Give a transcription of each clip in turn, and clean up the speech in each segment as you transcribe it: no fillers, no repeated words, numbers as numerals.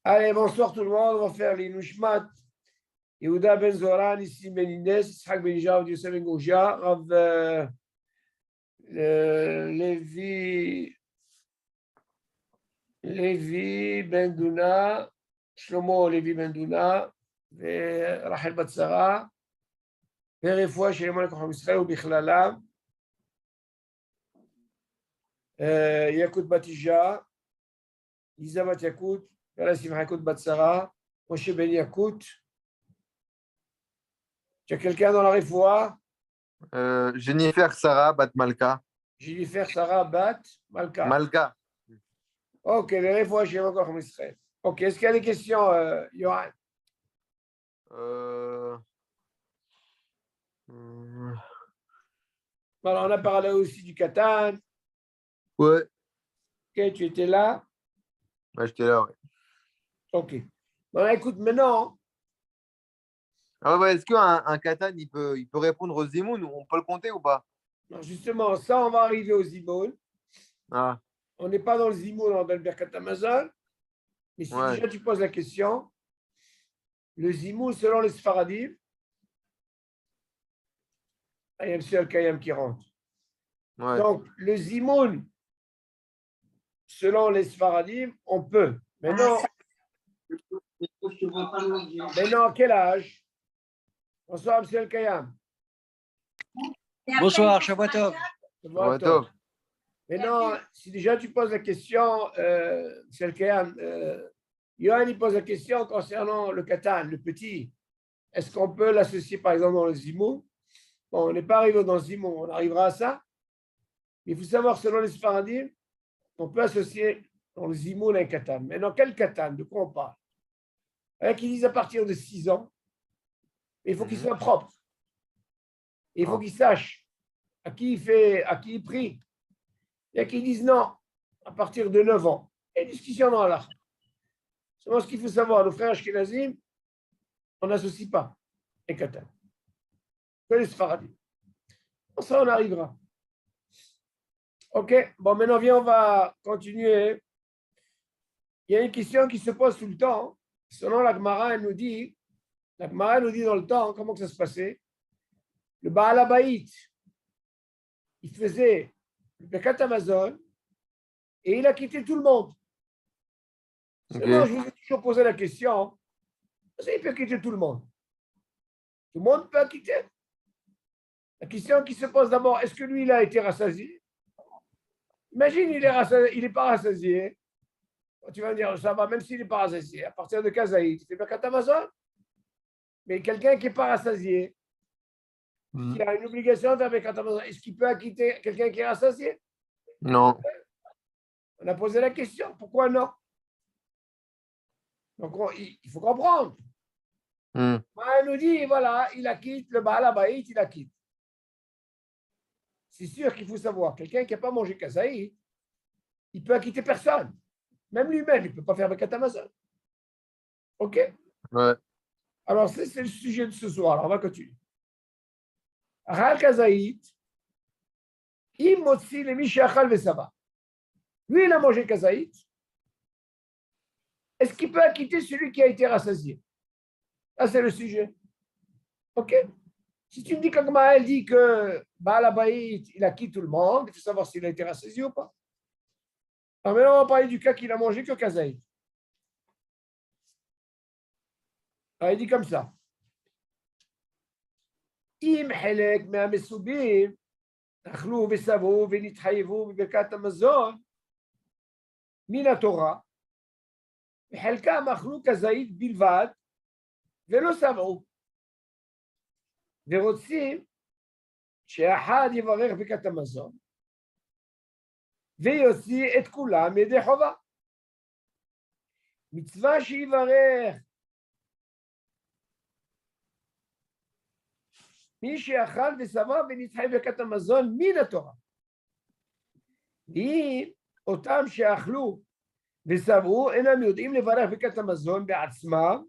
Allez, bonsoir tout le monde. On va faire les Nushmat. Yehuda ben Zoran, ici ben Inès, Yitzhak ben Jav, Yosef ben Gouja, Rav Levi ben Duna, Shlomo Levi ben Duna, ורחל בת שרה, ורפואה שלמה לכוחם ישראל ובכללם, יקות בת אישה, יזה בת יקות, ולשמחה יקות בת שרה, משה בן יקות. Tu as quelqu'un dans la refoua? Jennifer Sarah Bat Malka. Jennifer Sarah Bat Malka. Malka. Ok, les refoua chez moi comme Israël. Ok, est-ce qu'il y a des questions, Johan? Voilà, on a parlé aussi du Katan. Ouais. Ok, tu étais là? Ouais, j'étais là, ouais. Ok. Bon, écoute, maintenant. Ah ouais, est-ce qu'un Katan, il peut répondre aux Zimoun? On peut le compter ou pas? Non, justement, ça, on va arriver au Zimoun. Ah. On n'est pas dans le Zimoun, on est dans le Birkat Amazon. Mais si Ouais. déjà tu poses la question, le Zimoun, selon les Sfaradim, il y a M. Al-Kayam qui rentre. Ouais. Donc, le Zimoun, selon les Sfaradim, on peut. Maintenant, à quel âge? Bonsoir, M. Al-Kayam. Bonsoir, Shabbat Tov. Ouais, top. Maintenant, si déjà tu poses la question, M. Al-Kayam, Yohan, il pose la question concernant le Katan, le petit. Est-ce qu'on peut l'associer, par exemple, dans le Zimoun? Bon, on n'est pas arrivé dans le Zimoun, on arrivera à ça. Mais il faut savoir, selon les Sfaradim, on peut associer dans le Zimoun un Katan. Maintenant, quel Katan? De quoi on parle? Ils disent à partir de 6 ans, il faut qu'il soit propre. Il faut qu'il sache à qui il prie. Il y a qui disent non, à partir de 9 ans. Il y a une discussion dans la. Seulement, ce qu'il faut savoir, nos frères Ashkenazim, on n'associe pas un Katan. Que les Sfaradim. Pour ça, on arrivera. Ok, bon, maintenant, viens, on va continuer. Il y a une question qui se pose tout le temps. Selon la Gemara, elle nous dit dans le temps, comment que ça se passait. Le Baal Habayit, il faisait le Birkat Amazon et il a quitté tout le monde. Seulement, je vous ai toujours posé la question, il peut quitter tout le monde. Tout le monde peut quitter. La question qui se pose d'abord, est-ce que lui, il a été rassasié? Imagine, il n'est pas rassasié. Tu vas me dire, ça va, même s'il n'est pas rassasié. À partir de Kazaïd, il fait Birkat Amazon. Mais quelqu'un qui n'est pas rassasié, qui a une obligation de faire Birkat Amazon, est-ce qu'il peut acquitter quelqu'un qui est rassasié? Non. On a posé la question, pourquoi non? Donc, il faut comprendre. Elle nous dit, voilà, il acquitte le Baal Habayit, il acquitte. C'est sûr qu'il faut savoir, quelqu'un qui n'a pas mangé Kazaïd, il peut acquitter personne. Même lui-même, il ne peut pas faire Birkat Amazon. OK? Ouais. Alors, c'est le sujet de ce soir. Alors, on va continuer. Achal Kazaïd, im motzi le mi she'achal vesava. Lui, il a mangé Kazaïd. Est-ce qu'il peut acquitter celui qui a été rassasié? Ça, c'est le sujet. OK? Si tu me dis qu'Agma, elle dit que Baal Habayit, il acquitte tout le monde, il faut savoir s'il a été rassasié ou pas. Alors maintenant, on va parler du cas qu'il a mangé que Kazaïd. Alors, il dit comme ça. Im halek מהמסובים אכלו ושבעו ונתחייבו בברכת המזון מן התורה, וחלקם אכלו כזית בלבד ולא שבעו, ורוצים שאחד יברך ברכת המזון ויוציא את כולם ידי חובה. מצווה שיברך מי שאכל ושבע ונתחייב ברכת המזון מן התורה. ואם אותם שאכלו ושבעו אינם יודעים לברך ברכת המזון בעצמם,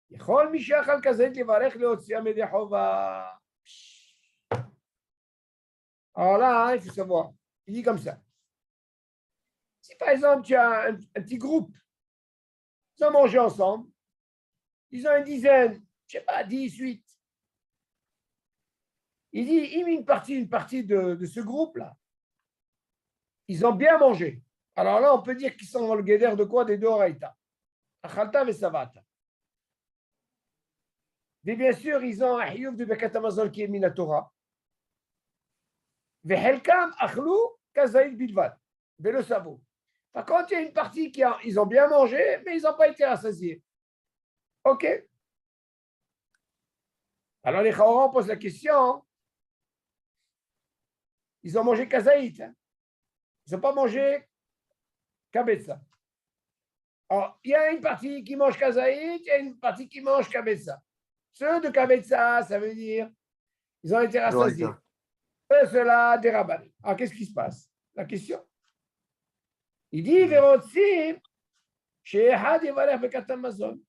יכול מי שאכל כזית לברך להוציאם ידי חובה. Alors là, il faut savoir, il dit comme ça. Si par exemple tu as un petit groupe, Ils ont mangé ensemble. Ils ont une dizaine, je ne sais pas, 10, 8. Il dit, une partie de ce groupe-là. Ils ont bien mangé. Alors là, on peut dire qu'ils sont dans le guédère de quoi? Des Doraïta. Achalta et Savata. Et bien sûr, ils ont un hiyuv de Bekat Amazon qui est Minatora. Vehelkam achlou kazaïd bilvad. Velo savo. Par contre, il y a une partie ils ont bien mangé, mais ils n'ont pas été rassasiés. OK. Alors les Chaorans posent la question. Ils ont mangé kazaïd. Ils n'ont pas mangé kabetza. Alors, il y a une partie qui mange kazaïd, il y a une partie qui mange kabetza. Ceux de kabetza, ça veut dire ils ont été rassasiés. Ceux-là, des rabbins. Alors, qu'est-ce qui se passe? La question. Il dit, Verotsim, chez Ehad Yevarech Bekat Amazon,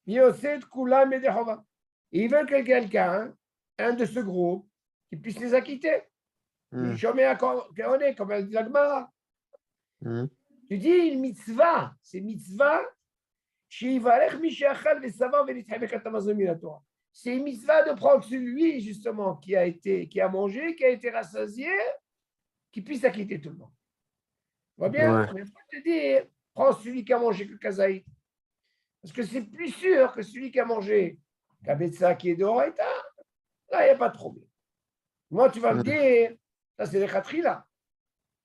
Yosed Kulam et Dehova. Ils veulent que quelqu'un, un de ce groupe, qui puisse les acquitter. Shomea Keone, comme elle dit la Gemara. Tu dis une mitzvah, c'est mitzvah, chez Yevarech Mishéachal Vesavar Velithe Bekat Amazon Minatora. C'est une mitzvah de prendre celui, justement, qui a mangé, qui a été rassasié, qui puisse acquitter tout le monde. Va bien? Ouais. Mais il faut te dire, prends celui qui a mangé que kazaït. Parce que c'est plus sûr que celui qui a mangé kabetza qui est d'oraïta. Là, il n'y a pas de problème. Moi, tu vas me dire, ça c'est les khatri là.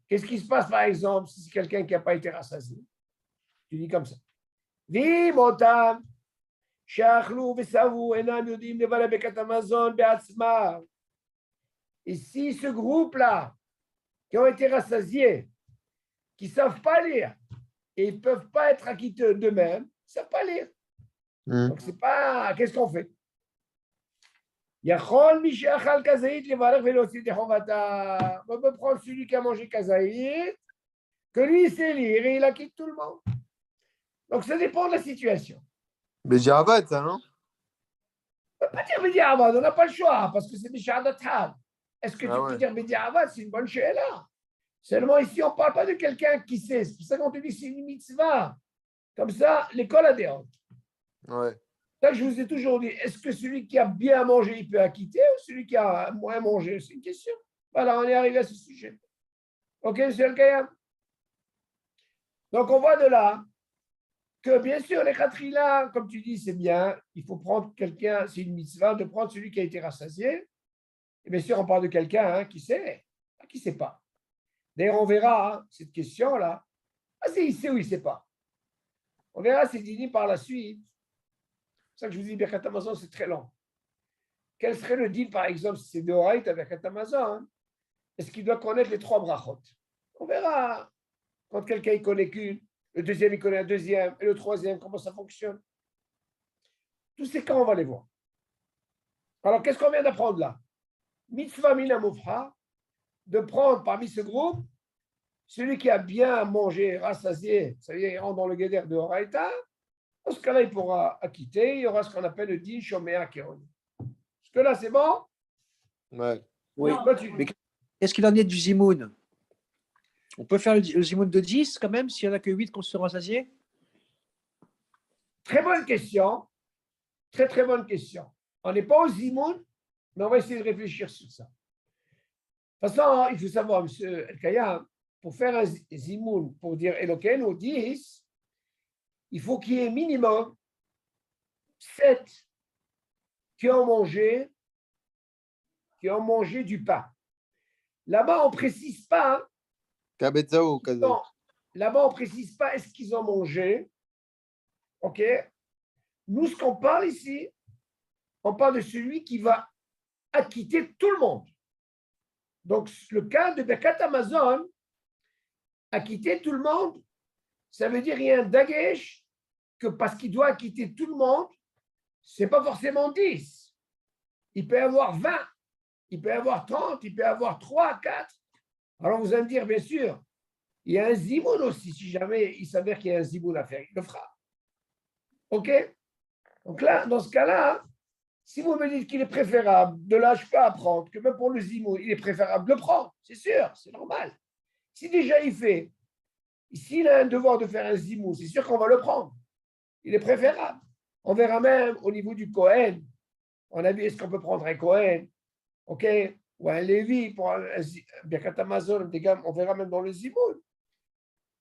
Qu'est-ce qui se passe, par exemple, si c'est quelqu'un qui n'a pas été rassasié? Tu dis comme ça. Vimotam. Et si ce groupe-là, qui ont été rassasiés, qui ne savent pas lire, et ils ne peuvent pas être acquittés d'eux-mêmes, ils ne savent pas lire. Donc, c'est pas. Qu'est-ce qu'on fait? On peut prendre celui qui a mangé kazaïd, que lui, il sait lire, et il acquitte tout le monde. Donc, ça dépend de la situation. Bédiavad, ça, non? On ne peut pas dire Bédiavad, on n'a pas le choix, parce que c'est des Shahadatal. Est-ce que tu peux dire Bédiavad? C'est une bonne là. Seulement ici, on ne parle pas de quelqu'un qui sait. C'est pour ça qu'on te dit c'est une mitzvah. Comme ça, l'école a des hontes. Ouais. Ça, je vous ai toujours dit, est-ce que celui qui a bien mangé, il peut acquitter, ou celui qui a moins mangé? C'est une question. Voilà, on est arrivé à ce sujet. OK, monsieur Al-Kayam? Donc, on voit de là que, bien sûr, les khatrila, comme tu dis, c'est bien. Il faut prendre quelqu'un, c'est une mitzvah, de prendre celui qui a été rassasié. Et bien sûr, on parle de quelqu'un qui sait, qui ne sait pas. D'ailleurs, on verra cette question-là. Il sait ou il ne sait pas. On verra, c'est dit par la suite. C'est ça que je vous dis, Birkat Amazon, c'est très long. Quel serait le deal, par exemple, si c'est de Horaït avec Birkat Amazon? Est-ce qu'il doit connaître les 3 brachot? On verra quand quelqu'un il connaît qu'une, le deuxième il connaît un deuxième, et le troisième, comment ça fonctionne. Tous ces cas, on va les voir. Alors, qu'est-ce qu'on vient d'apprendre là? Mitzvah mina mufha, de prendre parmi ce groupe celui qui a bien mangé, rassasié, ça veut dire il rentre dans le guédère de Horaïta. Dans ce cas-là, il pourra acquitter, il y aura ce qu'on appelle le din shomea keron. Est-ce que là, c'est bon? Ouais. Oui. Mais qu'est-ce qu'il en est du zimoun? On peut faire le zimoun de 10 quand même, s'il n'y en a que 8 qu'on se rassasié? Très bonne question. Très, très bonne question. On n'est pas au zimoun, mais on va essayer de réfléchir sur ça. De toute façon, il faut savoir, M. El-Kayam, pour faire un zimoun, pour dire Eloken ou 10, il faut qu'il y ait minimum 7 qui ont mangé du pain. Là-bas, on ne précise pas. Kabetza ou kazaïd? Non, là-bas, on ne précise pas est-ce qu'ils ont mangé. OK? Nous, ce qu'on parle ici, on parle de celui qui va acquitter tout le monde. Donc, le cas de Birkat Amazon, acquitter tout le monde, ça veut dire il y a un dagesh que parce qu'il doit acquitter tout le monde, ce n'est pas forcément 10. Il peut y avoir 20, il peut y avoir 30, il peut y avoir 3, 4. Alors vous allez me dire, bien sûr, il y a un zimoun aussi. Si jamais il s'avère qu'il y a un zimoun à faire, il le fera. OK? Donc là, dans ce cas-là, si vous me dites qu'il est préférable, de là, je peux apprendre que même pour le zimoun, il est préférable de le prendre. C'est sûr, c'est normal. Si déjà il fait, s'il a un devoir de faire un zimoun, c'est sûr qu'on va le prendre. il est préférable. On verra même au niveau du Kohen. On a vu, est-ce qu'on peut prendre un Kohen, ok, ou un Lévi pour un Birkat Hamazon, on verra même dans le Zimoun.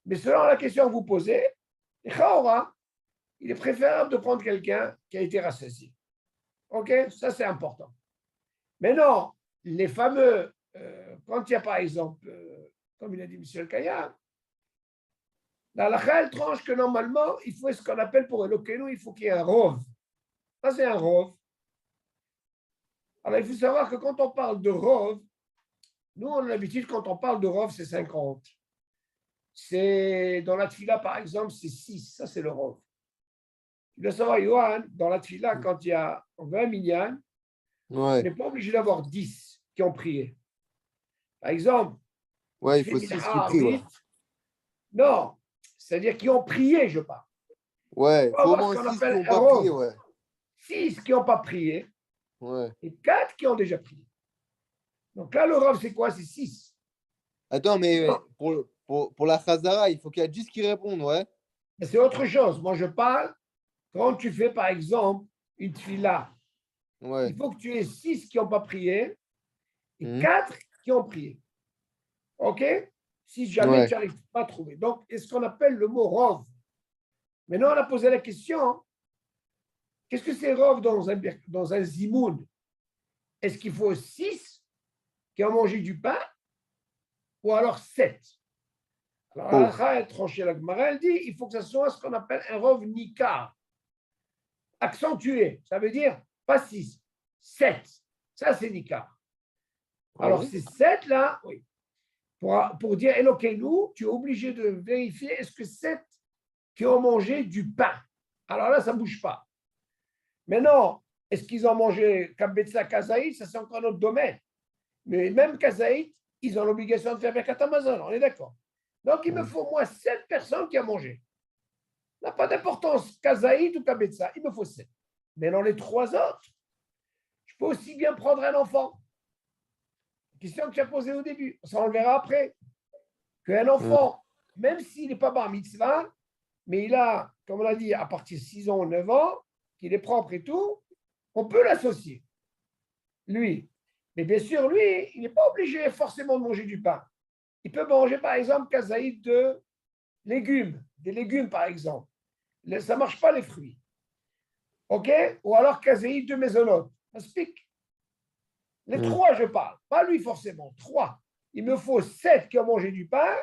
Mais selon la question que vous posez, il est préférable de prendre quelqu'un qui a été rassasié. Ok, ça c'est important. Maintenant, les fameux, quand il y a par exemple, comme il a dit M. El Kayam, la halakha, elle tranche que normalement, il faut ce qu'on appelle pour Elokeinu, il faut qu'il y ait un rov. Ça c'est un rov. Alors il faut savoir que quand on parle de rov, nous on a l'habitude, quand on parle de rov, c'est 50. C'est dans la tfila par exemple, c'est 6, ça c'est le rov. Il doit savoir, Yohan, dans la tfila, quand il y a 20 minyan, on n'est pas obligé d'avoir 10 qui ont prié. Par exemple, il faut 6 qui prient. Ouais. Non, c'est-à-dire qui ont prié, je parle. Ouais, il faut au moins 6 qui n'ont pas prié. Ouais. 6 qui n'ont pas prié ouais. Et 4 qui ont déjà prié. Donc là, le rov, c'est quoi? C'est 6. Attends, mais pour la Chazara, il faut qu'il y ait 10 qui répondent, ouais. C'est autre chose. Moi, je parle quand tu fais, par exemple, une tfila. Ouais. Il faut que tu aies 6 qui n'ont pas prié et 4 qui ont prié. OK? Si jamais tu n'arrives pas à trouver. Donc, c'est ce qu'on appelle le mot rov. Maintenant, on a posé la question, qu'est-ce que c'est rov dans un zimoun? Est-ce qu'il faut 6 qui ont mangé du pain ou alors 7? Alors, la tranché la Gemara, elle dit il faut que ce soit ce qu'on appelle un rov nikar. Accentué. Ça veut dire pas 6, 7. Ça, c'est nikar. Alors, ces 7 là, oui. Pour dire Elokeinu, tu es obligé de vérifier est-ce que 7 qui ont mangé du pain. Alors là, ça ne bouge pas. Maintenant, est-ce qu'ils ont mangé Kabetza Kazaït? Ça, c'est encore notre domaine. Mais même Kazaït, ils ont l'obligation de faire Birkat Hamazon, on est d'accord. Donc, il me faut, moi, 7 personnes qui ont mangé. Ça n'a pas d'importance, Kazaït ou Kabetza, il me faut 7. Mais dans les 3 autres, je peux aussi bien prendre un enfant. Question que tu as posée au début, ça on le verra après. Qu'un enfant, même s'il n'est pas bar mitzvah, mais il a, comme on l'a dit, à partir de 6 ans ou 9 ans, qu'il est propre et tout, on peut l'associer. Lui. Mais bien sûr, lui, il n'est pas obligé forcément de manger du pain. Il peut manger, par exemple, kazaïd de légumes, des légumes, par exemple. Ça ne marche pas les fruits. OK? Ou alors kazaïd de maisonnote. Ça se pique. Les 3, je parle. Pas lui forcément. 3. Il me faut 7 qui ont mangé du pain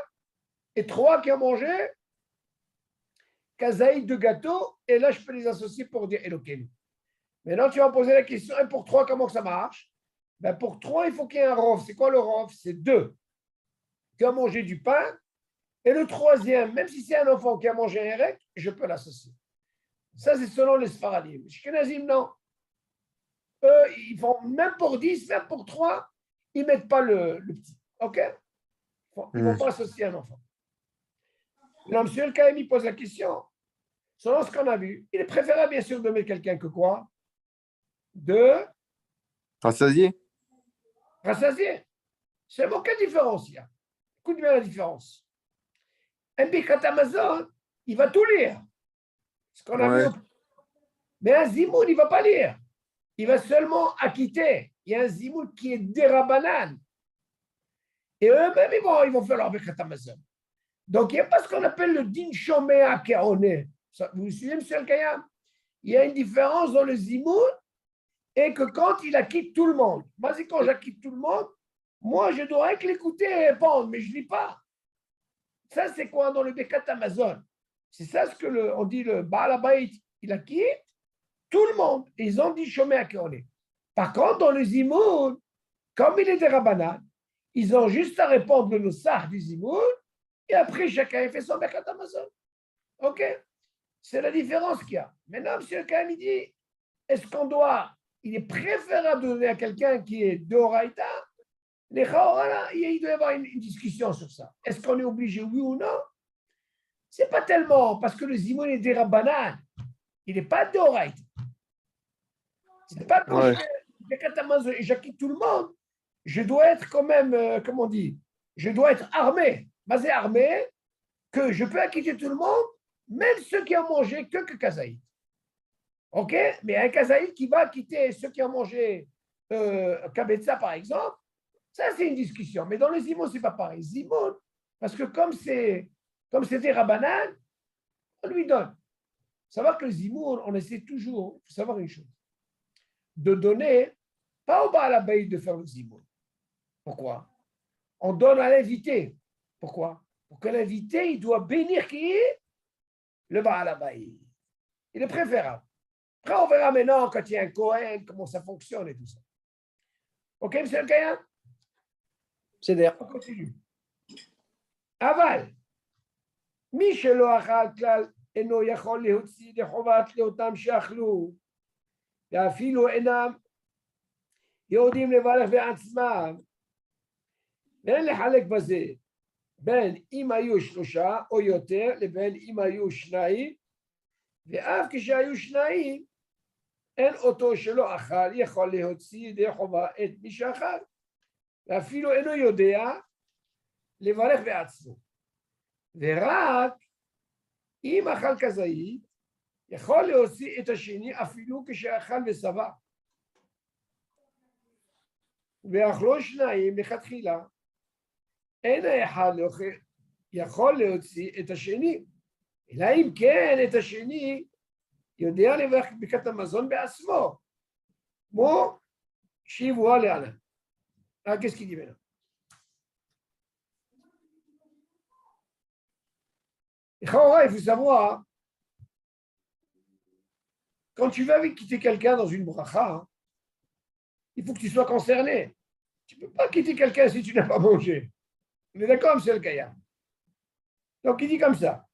et 3 qui ont mangé kazaïd de gâteau. Et là, je peux les associer pour dire Elokeinu. Maintenant, tu vas me poser la question, et pour 3, comment ça marche? Ben pour 3, il faut qu'il y ait un rov. C'est quoi le rov? C'est 2 qui ont mangé du pain. Et le 3e, même si c'est un enfant qui a mangé un rec, je peux l'associer. Ça, c'est selon les Sfaradim. Les Ashkenazim, non. Eux, ils font même pour 10, même pour 3, ils ne mettent pas le petit. OK? Ils ne vont pas associer un enfant. Là, M. El Kahem, il pose la question. Selon ce qu'on a vu, il est préférable, bien sûr, de mettre quelqu'un que quoi? De rassasié. Rassasié. C'est bon, quelle différence il y a? Écoute bien la différence. Un Birkat Hamazon, il va tout lire. Ce qu'on a vu. Mais un Zimoun, il ne va pas lire. Il va seulement acquitter. Il y a un Zimoun qui est dérabanan. Et eux-mêmes, ils vont faire leur Birkat Hamazon. Donc, il n'y a pas ce qu'on appelle le din shomea ke'oneh. Vous vous souvenez, M. El Kayam? Il y a une différence dans le Zimoun et que quand il acquitte tout le monde. Moi, c'est quand j'acquitte tout le monde, moi, je dois rien que l'écouter et répondre, mais je ne lis pas. Ça, c'est quoi dans le Birkat Hamazon? C'est ça ce que on dit le Baal Habayit, il acquitte tout le monde. Et ils ont dit Shomea Ke'oneh. Par contre, dans le Zimoun, comme il est des Rabbanan, ils ont juste à répondre le Nussach du Zimoun et après, chacun fait son Birkat Hamazon. OK? C'est la différence qu'il y a. Maintenant, M. Kaim, il dit, est-ce qu'on doit, il est préférable de donner à quelqu'un qui est d'Oraïta? Il doit y avoir une discussion sur ça. Est-ce qu'on est obligé, oui ou non? C'est pas tellement, parce que le Zimoun est des Rabbanan. Il n'est pas d'Oraïta. C'est pas quand je fais Birkat Hamazon et j'acquitte tout le monde, je dois être quand même, comment on dit, je dois être armé. Mais c'est armé que je peux acquitter tout le monde même ceux qui ont mangé que kazaït. OK? Mais un kazaït qui va quitter ceux qui ont mangé kabetza, par exemple, ça, c'est une discussion. Mais dans les zimoun, ce n'est pas pareil. Zimoun, parce que comme c'était Rabbanan, on lui donne. Savoir que le zimoun, on essaie toujours, il faut savoir une chose, de donner, pas au Baal Habayit de faire le zimoun. Pourquoi? On donne à l'invité. Pourquoi? Pour que l'invité, il doit bénir qui est le Baal Habayit. Il est préférable. Après, on verra maintenant, quand il y a un Kohen, comment ça fonctionne et tout ça. OK, monsieur le Kayan? C'est d'air. On continue. Aval. מי שלא אכל כלל אינו יכול להוציא לחובת לאותם שאכלו, ואפילו אינם יודעים לברך בעצמם, ואין לחלק בזה בין אם היו 3 או יותר לבין אם היו 2, ואף כשהיו 2, אין אותו שלא אכל יכול להוציא ידי חובה את מי שאכל, ואפילו אינו יודע לברך בעצמו. ורק אם אכל כזית, יכול להוציא את השני אפילו כשאכל ושבע. ואכלו 2 לכתחילה, אין האחד יכול להוציא את השני, אלא אם כן את השני יודע לברך ברכת המזון בעצמו, כמו שיבואה להלן. Qu'est-ce qu'il dit maintenant? Il faut savoir, quand tu vas quitter quelqu'un dans une bracha, il faut que tu sois concerné. Tu ne peux pas quitter quelqu'un si tu n'as pas mangé. On est d'accord, monsieur le Kaya? Donc il dit comme ça.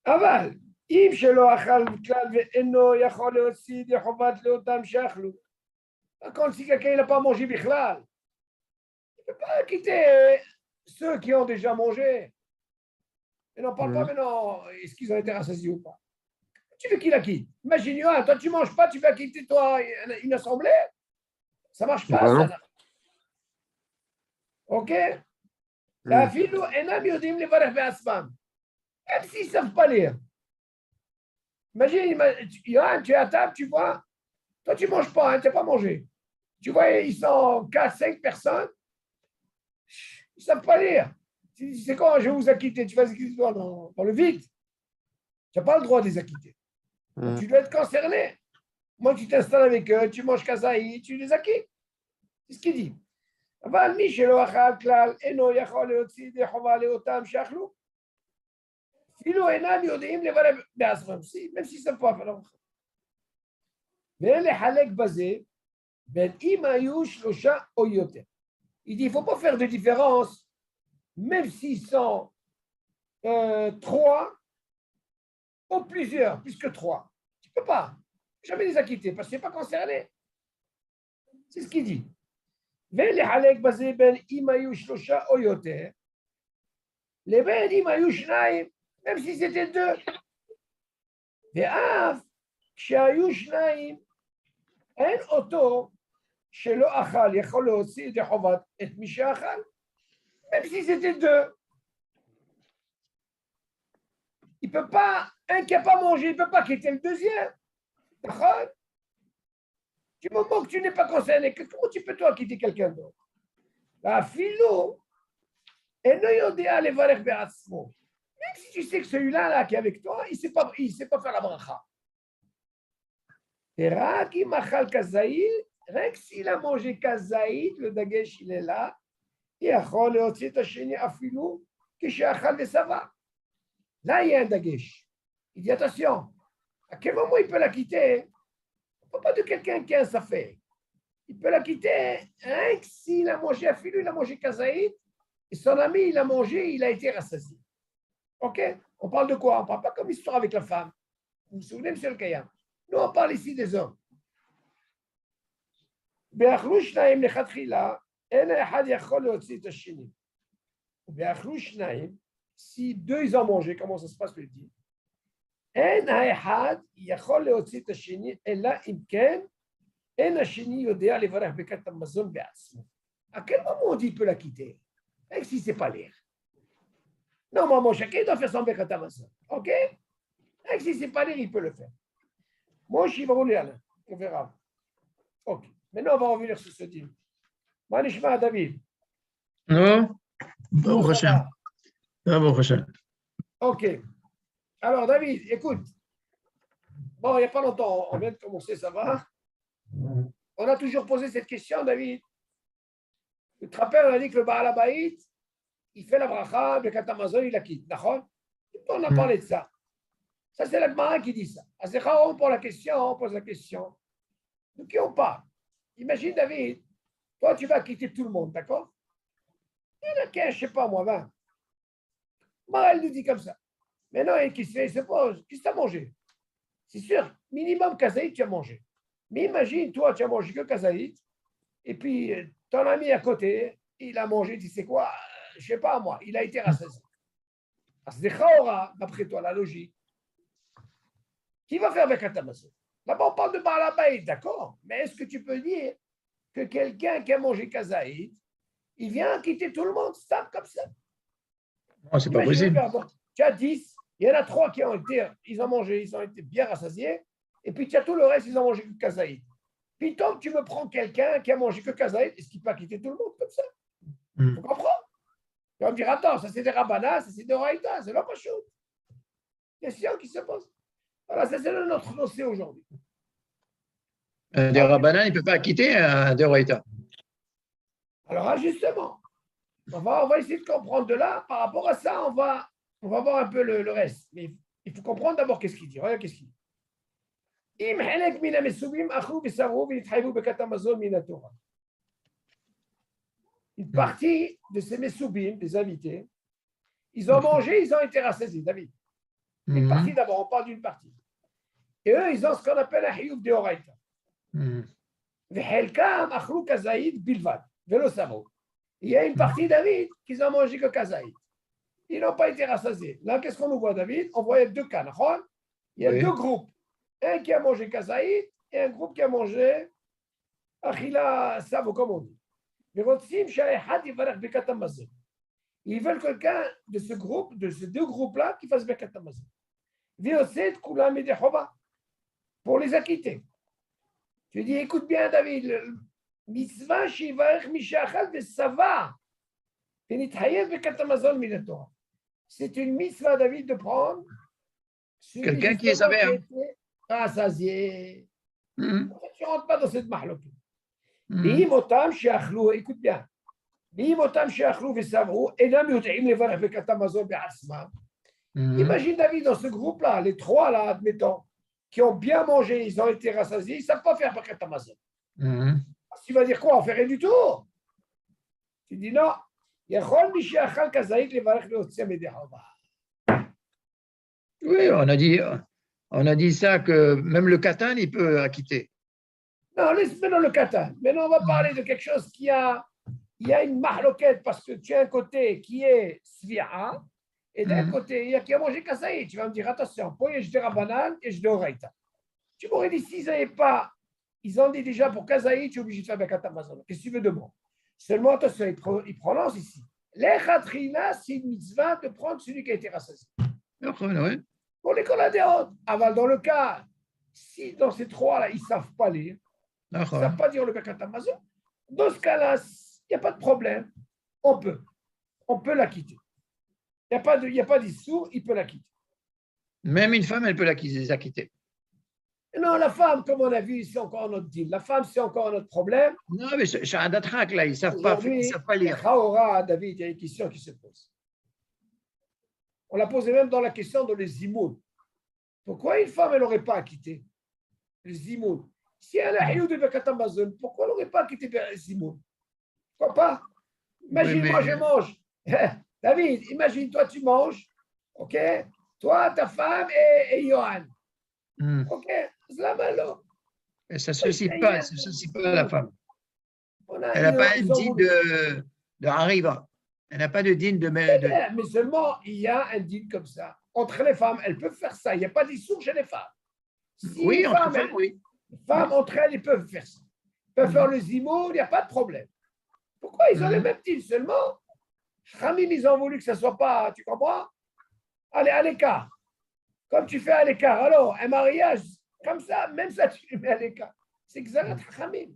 Aval, אם שלא אכל כלל ואינו יכול להוציא לחובת לאותם שאכלו. Par contre, si quelqu'un n'a pas mangé בכלל, il ne peut pas quitter ceux qui ont déjà mangé. Et n'en parle pas maintenant, est-ce qu'ils ont été rassasiés ou pas. Tu veux qu'il la quitte? Imagine, toi tu ne manges pas, tu vas quitter toi une assemblée? Ça ne marche pas, ça. OK? ואפילו אינם יודעים לברך בעצמם. Même s'ils ne savent pas lire. Imagine, Yohan, tu es à table, tu vois, toi tu ne manges pas, tu n'as pas mangé. Tu vois, ils sont 4, 5 personnes, ils ne savent pas lire. C'est quand je vais vous acquitter, tu vas les acquitter dans le vide. Tu n'as pas le droit de les acquitter. Donc, tu dois être concerné. Moi, tu t'installes avec eux, tu manges kazaï, tu les acquittes. C'est ce qu'il dit. אבל מי שלא אכל כלל אינו יכול להוציא ידי חובה לאותם שאכלו. אפילו אינם יודעים לברך בעצמם, même s'ils ne savent pas faire la bracha. ואין לחלק בזה בין אם היו 3 או יותר. Il dit, il ne faut pas faire de différence, même s'ils sont 3 ou plusieurs, plus que 3. Tu ne peux pas jamais les acquitter parce que tu n'es pas concerné. C'est ce qu'il dit. ולחלק בזה בין אם היו 3 או יותר, לבין אם היו 2, même si c'était 2. ואף כשהיו 2, אין אותו שלא אכל יכול להוציא ידי חובת את מי שאכל, même si c'était 2. Il ne peut pas, un qui n'a pas mangé, il ne peut pas quitter le deuxième. D'accord? Du moment que tu n'es pas concerné, comment tu peux toi quitter quelqu'un d'autre? Philo, même si tu sais que celui-là qui est avec toi, il ne sait pas faire la bracha. Et Raki Machal Kazaïd, rien que s'il a mangé Kazaïd, le dagesh il est là, il a aussi tacheni afilou, kishachal de sava. Là, il y a un dagesh. Il dit attention, à quel moment il peut la quitter? On ne peut pas de quelqu'un qui a un safé. Il peut la quitter rien que s'il a mangé afilou, il a mangé Kazaïd, et son ami, il a mangé, il a été rassasié. OK? On parle de quoi? On ne parle pas comme histoire avec la femme. Vous vous souvenez, monsieur le Kayam? Nous, on parle ici des hommes. באכלו 2 לכתחילה, אין האחד יכול להוציא את השני. ובאכלו 2, si 2 ils ont mangé, comment ça se passe le dit? אין האחד יכול להוציא את השני, אלא אם כן, אין השני יודע לברך ברכת המזון בעצמו. À quel moment on dit qu'il peut la quitter? Même si ce n'est pas l'air. Normalement, chacun doit faire son Birkat Hamazon. OK? Et si ce n'est pas lire, il peut le faire. Moi, je vais rouler là. On verra. OK. Maintenant, on va revenir sur ce dîme. Manishma David. Non? Bon, Baruch ça Hashem. va. Baruch Hashem. OK. Alors, David, écoute. Bon, il n'y a pas longtemps, on vient de commencer, ça va? On a toujours posé cette question, David. Tu te rappelles, on a dit que le Baal Habayit, il fait la bracha, le Katamazon, il la quitte. D'accord? On a parlé de ça. Ça, c'est la Gemara qui dit ça. À Zechar, on pose la question. De qui on parle? Imagine, David, toi, tu vas quitter tout le monde, d'accord? Il y en a 15, je ne sais pas moi, 20. Bah, elle nous dit comme ça. Maintenant, il se pose, qu'est-ce que tu as mangé? C'est sûr, minimum kazaït, tu as mangé. Mais imagine, toi, tu as mangé que kazaït, et puis ton ami à côté, il a mangé, tu sais quoi, je ne sais pas moi, il a été rassasié. C'est des chaora, d'après toi, la logique. Qui va faire avec Atamazo? D'abord, on parle de Baal Habayit, d'accord, mais est-ce que tu peux dire que quelqu'un qui a mangé kazaït, il vient quitter tout le monde, ça, comme ça? Non, c'est pas possible. Tu as 10, il y en a 3 qui ont été, ils ont mangé, ils ont été bien rassasiés, et puis tu as tout le reste, ils ont mangé que kazaït. Puis tant que tu me prends quelqu'un qui a mangé que kazaït, est-ce qu'il peut quitter tout le monde comme ça? Tu comprends? Tu vas me dire, attends, ça c'est des rabanas, ça c'est des oraïtas, c'est pas pas chaud. Question qui se pose. Voilà, ça c'est notre dossier aujourd'hui. Des rabbanan, il ne peut pas quitter un Deoraita. Alors justement, on va essayer de comprendre de là. Par rapport à ça, on va voir un peu le reste. Mais il faut comprendre d'abord qu'est-ce qu'il dit. Regarde qu'est-ce qu'il dit. Une partie de ces Messoubim, des invités, ils ont mangé, ils ont été rassasiés, David. Une partie d'abord, on parle d'une partie. Et eux, ils ont ce qu'on appelle un Hiyub de Horaïta. Il y a une partie, David, qui ont mangé que kazaït. Ils n'ont pas été rassasiés. Là, qu'est-ce qu'on nous voit, David? On voit deux cas. Il y a deux groupes. Un qui a mangé kazaït et un groupe qui a mangé achila savo, comme on dit. Ils veulent quelqu'un de ce groupe, de ces deux groupes-là, qui fasse Birkat Hamazon. Pour les acquitter. Tu dis, écoute bien, David, mitzvah shivarech mishachal vesava. C'est une mitzvah, David, de prendre quelqu'un qui est sévère. Rassasié. Tu ne rentres pas dans cette mahloquette. Écoute bien. Imagine, David, dans ce groupe-là, les trois, là, admettons, qui ont bien mangé, ils ont été rassasiés, ils ne savent pas faire Birkat Hamazon. Tu vas dire quoi? On fait rien du tout. Tu dis non. Oui, on a dit ça que même le katan, il peut acquitter. Non, laisse maintenant le katan. Maintenant, on va parler de quelque chose il y a une mahloquette parce que tu as un côté qui est svia et d'un côté, il y a qui a mangé kazaï. Tu vas me dire, attention, pour je dirai banane et je dirai oraïta. Tu m'aurais dit, s'ils n'avaient pas, ils ont dit déjà pour kazaï, tu es obligé de faire Birkat Hamazon. Qu'est-ce que tu veux de bon? Seulement, attention, il prononce ici. L'echatrina, c'est une mitzvah de prendre celui qui a été rassasié. Pour les coladéotes. Aval, dans le cas, si dans ces trois-là, ils ne savent pas lire, ils ne savent pas dire le Birkat Hamazon, dans ce cas-là, il n'y a pas de problème. On peut la quitter. Il n'y a pas d'issue, il peut la quitter. Même une femme, elle peut la quitter. Non, la femme, comme on a vu, c'est encore un autre deal. La femme, c'est encore un autre problème. Non, mais c'est un datrak, là, ils ne savent pas lire. David, il y a une question qui se pose. On l'a posé même dans la question de les zimoun. Pourquoi une femme, elle n'aurait pas à quitter les zimoun? Si elle a eu de Birkat Hamazon, pourquoi elle n'aurait pas quitté les zimoun? Pourquoi pas? Imagine, moi, je mange. David, imagine, toi, tu manges. OK? Toi, ta femme et Johan. OK? Et ça ne se suscite pas, la femme. Elle n'a pas un din de Hariva. Elle n'a pas de din de... Mais seulement, il y a un din comme ça. Entre les femmes, elles peuvent faire ça. Il n'y a pas d'issue chez les femmes. Oui, entre femmes, oui. Les femmes, entre elles, ils peuvent faire ça. Ils peuvent faire le zimoun, il n'y a pas de problème. Pourquoi ils ont le même din seulement? Khamim, ils ont voulu que ça ne soit pas, tu comprends? Allez, à l'écart. Comme tu fais à l'écart. Alors, un mariage, comme ça, même ça, tu le mets à l'écart. C'est Xarat Khamim.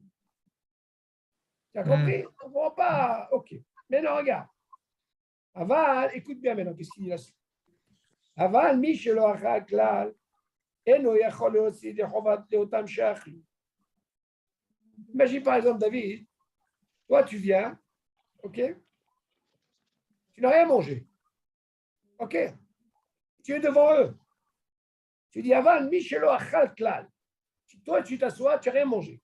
Tu as compris? On ne voit pas. OK. Maintenant, regarde. Aval, écoute bien maintenant, qu'est-ce qu'il dit là-dessus? Aval, Michelo Achaklal, Eno Yachol aussi des Chovat Leotam Shachli. Imagine par exemple, David, toi tu viens, OK? Tu n'as rien mangé. OK? Tu es devant eux. Tu dis Aval, Michelo Achaklal. Toi, tu t'assois, tu n'as rien mangé.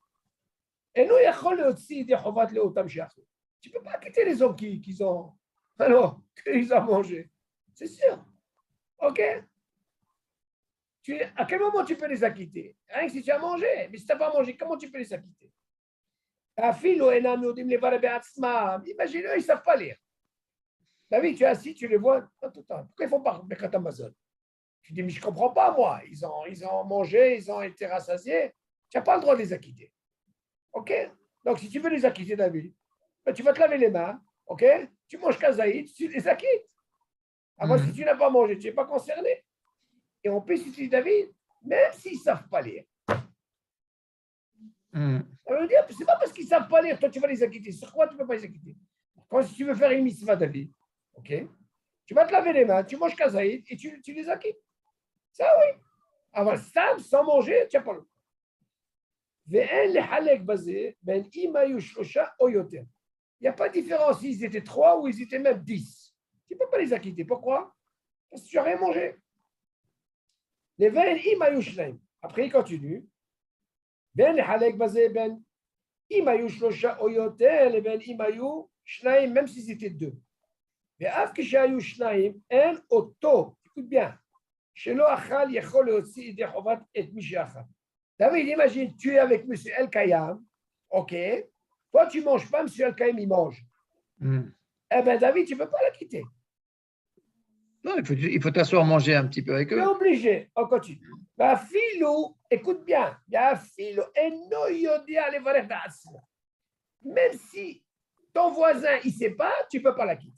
Eno Yachol aussi des Chovat Leotam Shachli. Tu ne peux pas quitter les hommes qui ont. Alors, qu'ils ont mangé. C'est sûr. OK? À quel moment tu peux les acquitter? Rien que si tu as mangé. Mais si tu n'as pas mangé, comment tu peux les acquitter? Imagine-eux, ils ne savent pas lire. David, tu es assis, tu les vois. Pourquoi ils font pas Birkat Amazon? Tu dis, mais je ne comprends pas, moi. Ils ont mangé, ils ont été rassasiés. Tu n'as pas le droit de les acquitter. OK? Donc, si tu veux les acquitter, David, ben, tu vas te laver les mains. OK? Tu manges kazaïd, tu les acquittes. Alors, si tu n'as pas mangé, tu n'es pas concerné. Et on peut citer David, même s'ils ne savent pas lire. Ça veut dire, c'est pas parce qu'ils ne savent pas lire, toi tu vas les acquitter. Sur quoi tu ne peux pas les acquitter? Quand si tu veux faire une mitzvah, David, ok? Tu vas te laver les mains, tu manges kazaïd et tu les acquittes. Ça, oui. Avant, sans manger, tu n'as pas le droit. Il n'y a pas de différence s'ils étaient 3 ou ils étaient même 10. Tu ne peux pas les acquitter. Pourquoi? Parce que tu n'as rien mangé. Les veines imayu shnaim. Après, il continue. Ben halek bazé ben imayu shlosha oyoter les ben imayu shnaim, même s'ils étaient 2. Mais af kishayu shnaim en oto. Écoute bien. Shelo achal yechol leotzi idei chovat et mi sheachal. David, imagine, tu es avec M. El Kayam, ok? Toi, tu ne manges pas, M. El Kayam, il mange. Eh bien, David, tu ne peux pas la quitter. Non, il faut t'asseoir manger un petit peu avec eux. Tu es obligé. On continue. Filou, écoute bien. Filou, même si ton voisin, il ne sait pas, tu ne peux pas la quitter.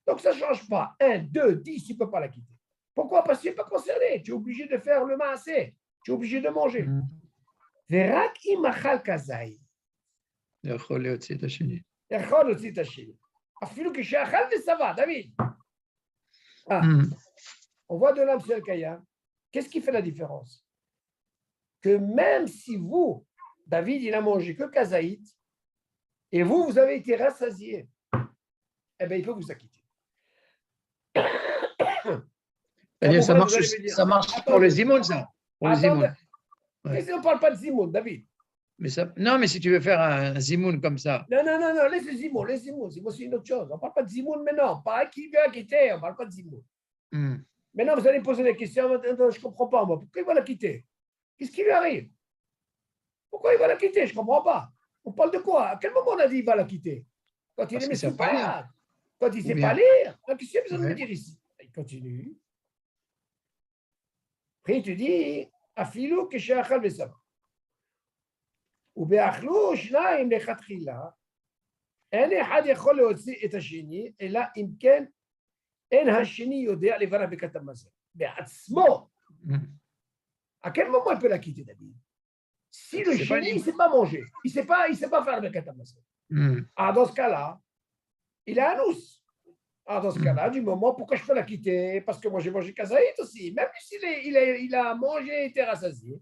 Donc, ça ne change pas. 1, 2, 10, tu ne peux pas la quitter. Pourquoi? Parce que tu n'es pas concerné. Tu es obligé de faire le maasé. Tu es obligé de manger. Verak imachal kazai. יכול להוציא את השני. יכול להוציא את השני. אפילו כשאכל ושבע, David. On voit de l'âme sur le Kaya. Qu'est-ce qui fait la différence? Que même si vous, David, il a mangé que kazaït, et vous, vous avez été rassasié, eh bien, il peut vous acquitter. Ça marche pour les zimoun, ça. Pour les zimoun. Qu'est-ce qu'on ne parle pas de zimoun, David? Non, mais si tu veux faire un zimoun comme ça. Non, laisse le zimoun, Zimoun, c'est une autre chose. On ne parle pas de zimoun maintenant. Pareil qui veut acquitter, on ne parle pas de zimoun. Maintenant, vous allez poser des questions. Je ne comprends pas, moi. Pourquoi il va la quitter? Qu'est-ce qui lui arrive? Pourquoi il va la quitter? Je ne comprends pas. On parle de quoi? À quel moment on a dit qu'il va la quitter? Quand il est mis pas, quand il ne sait pas lire. Qu'est-ce qu'il a besoin de me dire ici? Il continue. Après, il te dit, Afilou kesheachal vesava. ובאכלו שניים לכתחילה, אין אחד יכול להוציא את השני, אלא אם כן אין השני יודע לברך ברכת המזון. בעצמו. À quel moment il peut la quitter, David? Si le génie ne sait pas manger, il ne sait pas faire bרכת המזון. Alors dans ce cas-là, il est anous. Alors dans ce cas-là, du moment, pourquoi je peux la quitter? Parce que moi j'ai mangé kazaït aussi. Même s'il il a mangé et été rassasié.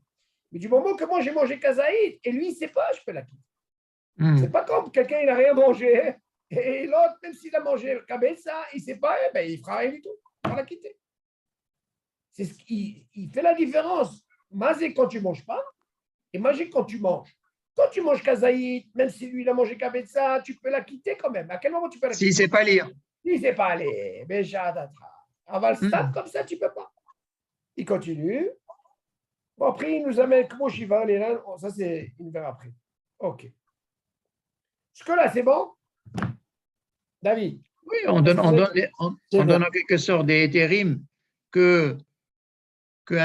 Mais du moment que moi j'ai mangé kazaïd et lui il ne sait pas, je peux la quitter. C'est pas comme quelqu'un il n'a rien mangé et l'autre, même s'il a mangé kabetza, il ne sait pas, eh ben, il ne fera rien du tout. Il va la quitter. C'est ce qui il fait la différence. Mazé quand tu ne manges pas et magé quand tu manges. Quand tu manges kazaïd, même si lui il a mangé kabetza, tu peux la quitter quand même. À quel moment tu peux la quitter? S'il ne sait pas lire. S'il ne sait pas lire, ben j'adatra. Avant le stade comme ça, tu ne peux pas. Il continue. Bon, après, il nous amène comment Shiva, les reins. Ça, c'est une verre après. OK. Jusque-là, c'est bon? David? Oui, on donne en quelque sorte des hétérim qu'un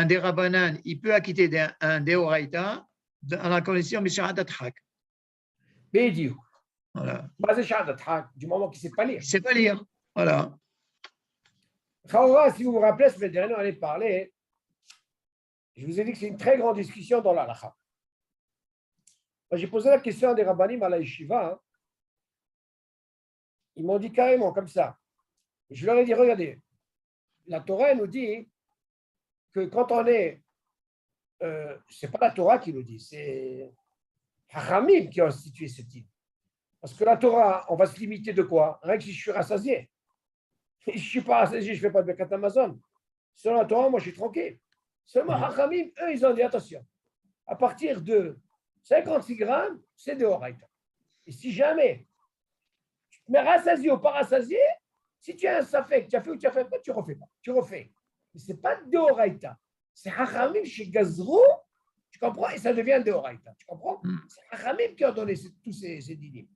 dérabanan, il peut acquitter un déoraïta à la condition de Shahadat Hak. Bédiou. Voilà. Bah, c'est Shahadat Hak, du moment qu'il ne sait pas lire. Il ne sait pas lire. Voilà. Si vous vous rappelez, ce dernier, on allait parler. Je vous ai dit que c'est une très grande discussion dans l'halakha. J'ai posé la question à des rabbanim à la yeshiva. Ils m'ont dit carrément comme ça. Je leur ai dit, regardez, la Torah nous dit que quand on est, c'est pas la Torah qui nous dit, c'est Hachamim qui a institué ce type. Parce que la Torah, on va se limiter de quoi? Rien que si je suis rassasié. Si je ne suis pas rassasié, je ne fais pas de Birkat Hamazon. Selon la Torah, moi, je suis tranquille. Seulement, Hachamim, eux, ils ont dit, attention, à partir de 56 grammes, c'est de Horaïta. Et si jamais tu te mets rassasié ou pas rassasié, si tu as un safek, tu as fait ou tu as fait pas, tu ne refais pas. Tu refais. Mais ce n'est pas de Horaïta. C'est Hachamim chez Gazrou, tu comprends? Et ça devient de Horaïta. Tu comprends? C'est Hachamim qui a donné tous ces dynimes.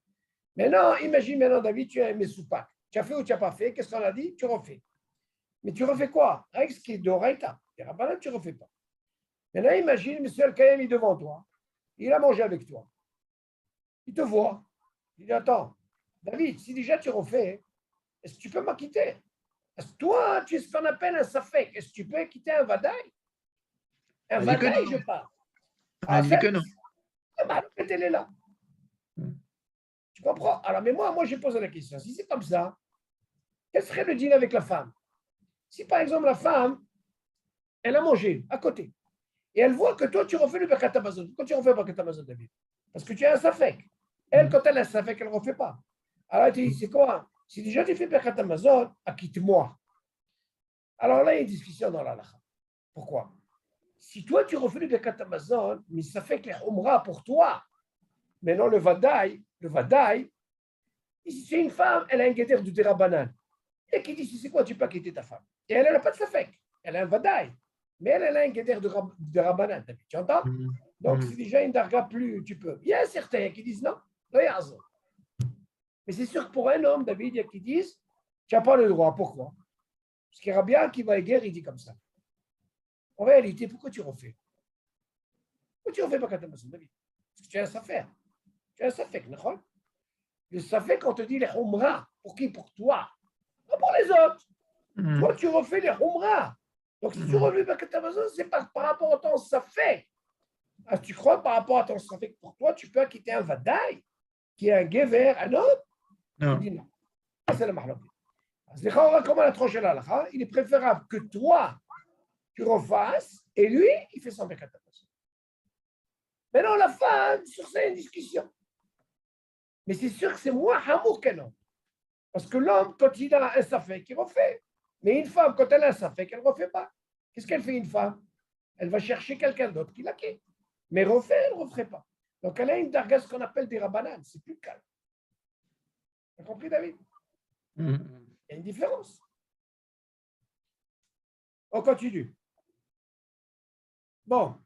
Maintenant, imagine maintenant, David, tu as aimé soupak. Tu as fait ou tu n'as pas fait, qu'est-ce qu'on a dit? Tu refais. Mais tu refais quoi? Avec ce qui est d'Oraïta. Et Rabbanan, tu ne refais pas. Maintenant, imagine, M. Al-Kayem est devant toi. Il a mangé avec toi. Il te voit. Il dit, attends, David, si déjà tu refais, est-ce que tu peux m'acquitter? Est-ce que toi, tu es ce qu'on appelle un safek? Est-ce que tu peux quitter un vadaï? Un vadaï, je parle. On dit que non. Elle est là. Tu comprends? Alors, mais moi, j'ai posé la question. Si c'est comme ça, quel serait le deal avec la femme? Si, par exemple, la femme, elle a mangé à côté, et elle voit que toi, tu refais le Birkat Hamazon. Pourquoi tu refais le Birkat Hamazon, David? Parce que tu as un safek. Elle, quand elle a un safek, elle ne refait pas. Alors, tu dis, c'est quoi? Si déjà tu fais Birkat Hamazon, acquitte-moi. Alors là, il y a une discussion dans l'halakha. Pourquoi? Si toi, tu refais le Birkat Hamazon, mais ça fait que les umrah pour toi. Maintenant, le vadaï, c'est une femme, elle a un guédère du dérabanan. Et qui dit, c'est quoi, tu peux pas quitter ta femme? Et elle n'a pas de safek. Elle a un vadaï. Mais elle a un guédère de rabanan. Tu entends? Donc, c'est déjà une darga plus, tu peux. Il y a certains qui disent non, regarde. Mais c'est sûr que pour un homme, David, il y a qui disent, tu n'as pas le droit. Pourquoi? Parce qu'il y a bien qui va à la guerre, il dit comme ça. En réalité, pourquoi tu refais? Pourquoi tu refais pas Katamazon, David? Parce que tu as un safek. Tu as un safek, d'accord? Le safek, on te dit les humra. Pour qui? Pour toi. Pas pour les autres. Toi, tu refais les humra. Donc, si tu refais pas Katamazon, c'est pas par rapport à ton safek. Ah, tu crois par rapport à ton safek pour toi, tu peux quitter un vadaï qui est un gever, un homme? Non. Il dit non. C'est le mahlouk. Comment la tranché là? Il est préférable que toi, tu refasses et lui, il fait son Birkat Hamazon. Maintenant, la femme, sur ça, il y a une discussion. Mais c'est sûr que c'est moins hamour qu'un homme. Parce que l'homme, quand il a un safek, il refait. Mais une femme, quand elle a un safek, elle ne refait pas. Qu'est-ce qu'elle fait, une femme? Elle va chercher quelqu'un d'autre qui la quitte. Mais refait, elle ne referait pas. Donc, elle a une darga, ce qu'on appelle des rabbanan. C'est plus calme. Tu as compris, David? Il y a une différence. On continue. Bon.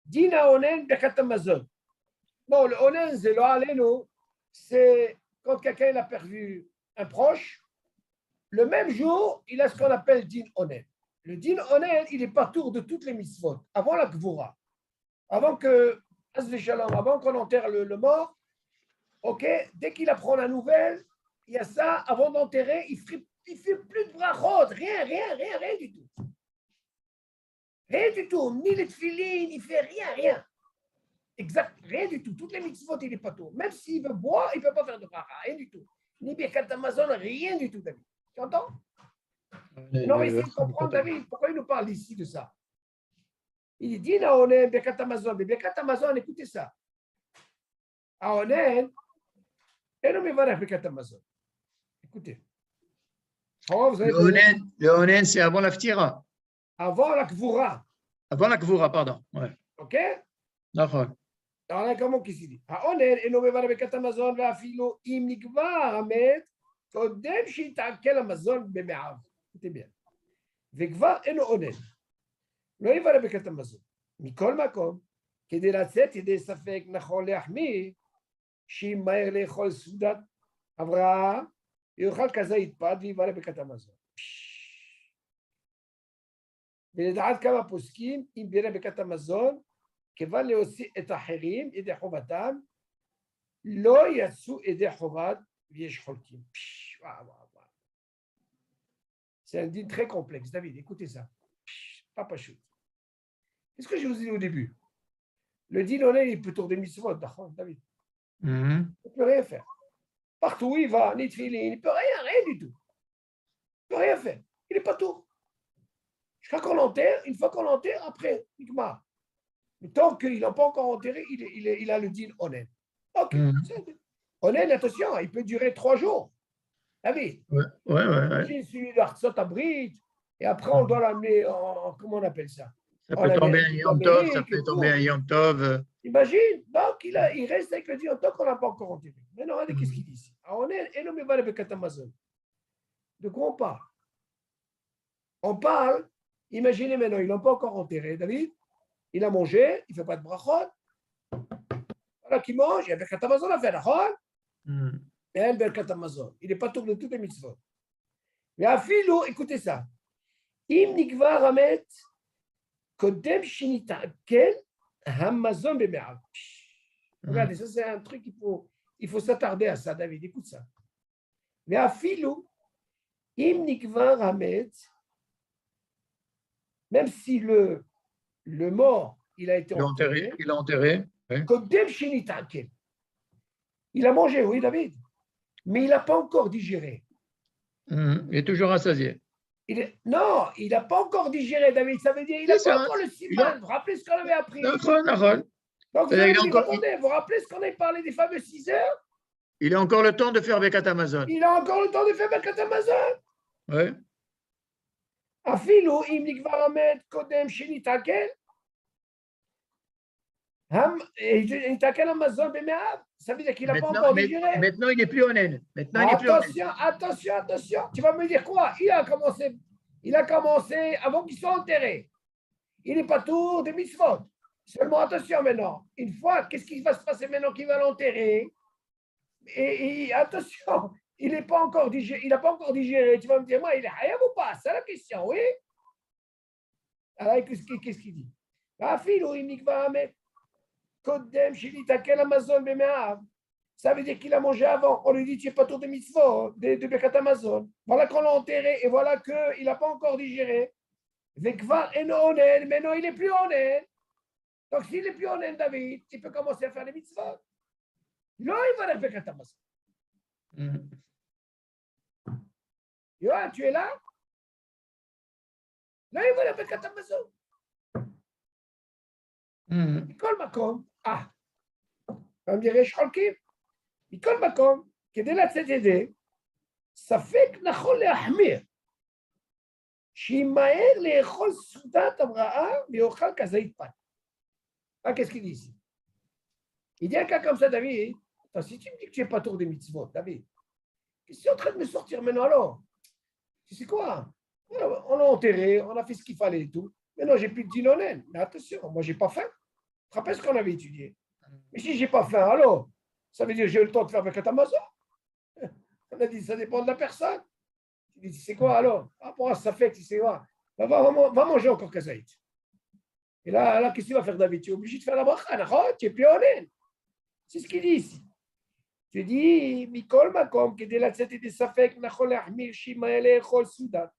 Dina onen Birkat Hamazon. Bon, le onen, c'est le aleno. C'est quand quelqu'un a perdu un proche, le même jour, il a ce qu'on appelle din onen. Le din onen, il est partout de toutes les mitzvot. Avant la Gvura, avant qu'on enterre le mort, ok, dès qu'il apprend la nouvelle, il y a ça, avant d'enterrer, il fait plus de brachot, rien du tout. Rien du tout, ni les tefilines, il fait rien. Exact, rien du tout. Toutes les mitzvot, il n'est pas tout. Même s'il veut boire, il ne peut pas faire de bracha, rien du tout. Ni Birkat Hamazon, rien du tout, David. Tu entends? Non, on va essayer de comprendre, David, pourquoi il nous parle ici de ça. Il dit, Naonen, Birkat Hamazon. Mais Birkat Hamazon, écoutez ça. Aonen, et non, mais voilà, Birkat Hamazon. Écoutez. Le onen, c'est avant la ftira. Avant la Gvura. Avant la Gvura, pardon. Ouais. OK? D'accord. Alors là, comment qu'il s'est dit? Aonen, et non, mais voilà, Birkat Hamazon, ואפילו אם נקבע המת, קודם שיתעכל המזון במעיו. écoutez bien. וכבר אינו עונן. לא יברך ברכת המזון. מכל מקום, כדי לצאת ידי ספק נכון להחמיא, שאם מהר לאכול סעודת הבראה, יאכל כזה יתפד ויברך ברכת המזון. ולדעת כמה פוסקים, אם בירך ברכת המזון, כיוון להוציא את האחרים ידי חובתם, לא יצאו ידי חובת ויש חולקים. וואו. C'est un din très complexe. David, écoutez ça. Papa chou. Qu'est-ce que je vous ai dit au début? Le din onen, il peut tourner mitzvot, d'accord, David? Il ne peut rien faire. Partout où il va, ni tefilin, il ne peut rien du tout. Il ne peut rien faire. Il n'est pas tout. Jusqu'à qu'on l'enterre, une fois qu'on l'enterre, après, Nikma. Mais tant qu'il n'a pas encore enterré, il a le din onen. Ok. Onen, attention, il peut durer 3 jours. David. Ouais. Imagine celui d'Artsot Abrit, et après on doit l'amener en. Comment on appelle ça? Ça peut tomber un Yom Tov, ça peut tomber un Yom Tov. Imagine, donc il reste avec le din tant qu'on n'a pas encore enterré. Maintenant, regardez qu'est-ce qu'il dit ici. De quoi on parle? On parle, imaginez maintenant, ils n'ont pas encore enterré, David. Il a mangé, il ne fait pas de brachot. Voilà qu'il mange, il y a Birkat Hamazon à faire, d'accord? Et un Birkat Hamazon. Il n'est pas tourné de toutes les mitzvot. Mais à Philo, écoutez ça. Im nikva ramet kodem shinita ken hamazon beme'av. Regardez, ça c'est un truc il faut s'attarder à ça, David. Écoute ça. Mais à Philo, im nikva ramet, même si le mort, il a été enterré. Il a enterré. Kodem shinita ken. Il a mangé, oui, David. Mais il n'a pas encore digéré. Il est toujours rassasié. Non, il n'a pas encore digéré, David. Ça veut dire qu'il n'a pas encore le siman. Vous vous rappelez ce qu'on avait appris? Donc, vous avez dit, attendez, vous vous rappelez ce qu'on avait parlé des fameux 6 heures? Il a encore le temps de faire Birkat Hamazon. Il a encore le temps de faire Birkat Hamazon. Oui. Afilo, im nikvar hamet kodem shenitakel. Nitakel Hamazon beme'av. Ça veut dire qu'il n'a pas encore digéré. Maintenant, il n'est plus onen. Attention. Tu vas me dire quoi? Il a commencé avant qu'il soit enterré. Il n'est pas tour de mitzvot. Seulement attention maintenant. Une fois, qu'est-ce qui va se passer maintenant qu'il va l'enterrer? Et attention, il n'a pas encore digéré. Tu vas me dire, moi, il est hayab ou pas? C'est la question, oui? Alors, qu'est-ce qu'il dit? Ça veut dire qu'il a mangé avant. On lui dit, tu n'es pas tour de mitzvot, de Birkat Hamazon. Voilà qu'on l'a enterré et voilà qu'il n'a pas encore digéré. Vekvar eno onen, maintenant il n'est plus onen. Donc s'il n'est plus onen, David, il peut commencer à faire les mitzvot. Là, il va faire Birkat Hamazon. Yoann, tu es là? Là, il va faire Birkat Hamazon. Mikol makom. On me dirait, Sholkim. מכל מקום, כדי לצאת ידי, ספק נכון להחמיר, שימהר לאכול סעודת המראה ויאכל כזית פת. Qu'est-ce qu'il dit ici? Il dit un cas comme ça, David. Attends, si tu me dis que tu n'es pas tour des mitzvot, David, qu'est-ce que tu es en train de me sortir maintenant alors? Tu sais quoi? On l'a enterré, on a fait ce qu'il fallait et tout. Maintenant, j'ai plus de dinonen. Mais attention, moi, j'ai pas faim. Tu te rappelles ce qu'on avait étudié? Mais si j'ai pas faim, alors ça veut dire que j'ai eu le temps de faire Birkat Hamazon. On a dit, ça dépend de la personne. Tu dis, c'est quoi alors? Ah, pour ça fait, tu sais quoi? Va manger encore kazaït. Et là, qu'est-ce que tu vas faire, David? Tu es obligé de faire la bracha, tu es plus honnête. C'est ce qu'il dit ici. Tu dis, Mikol Makom, כדי לצאת ידי ספק, נכון להחמיר שימהר לאכול סעודת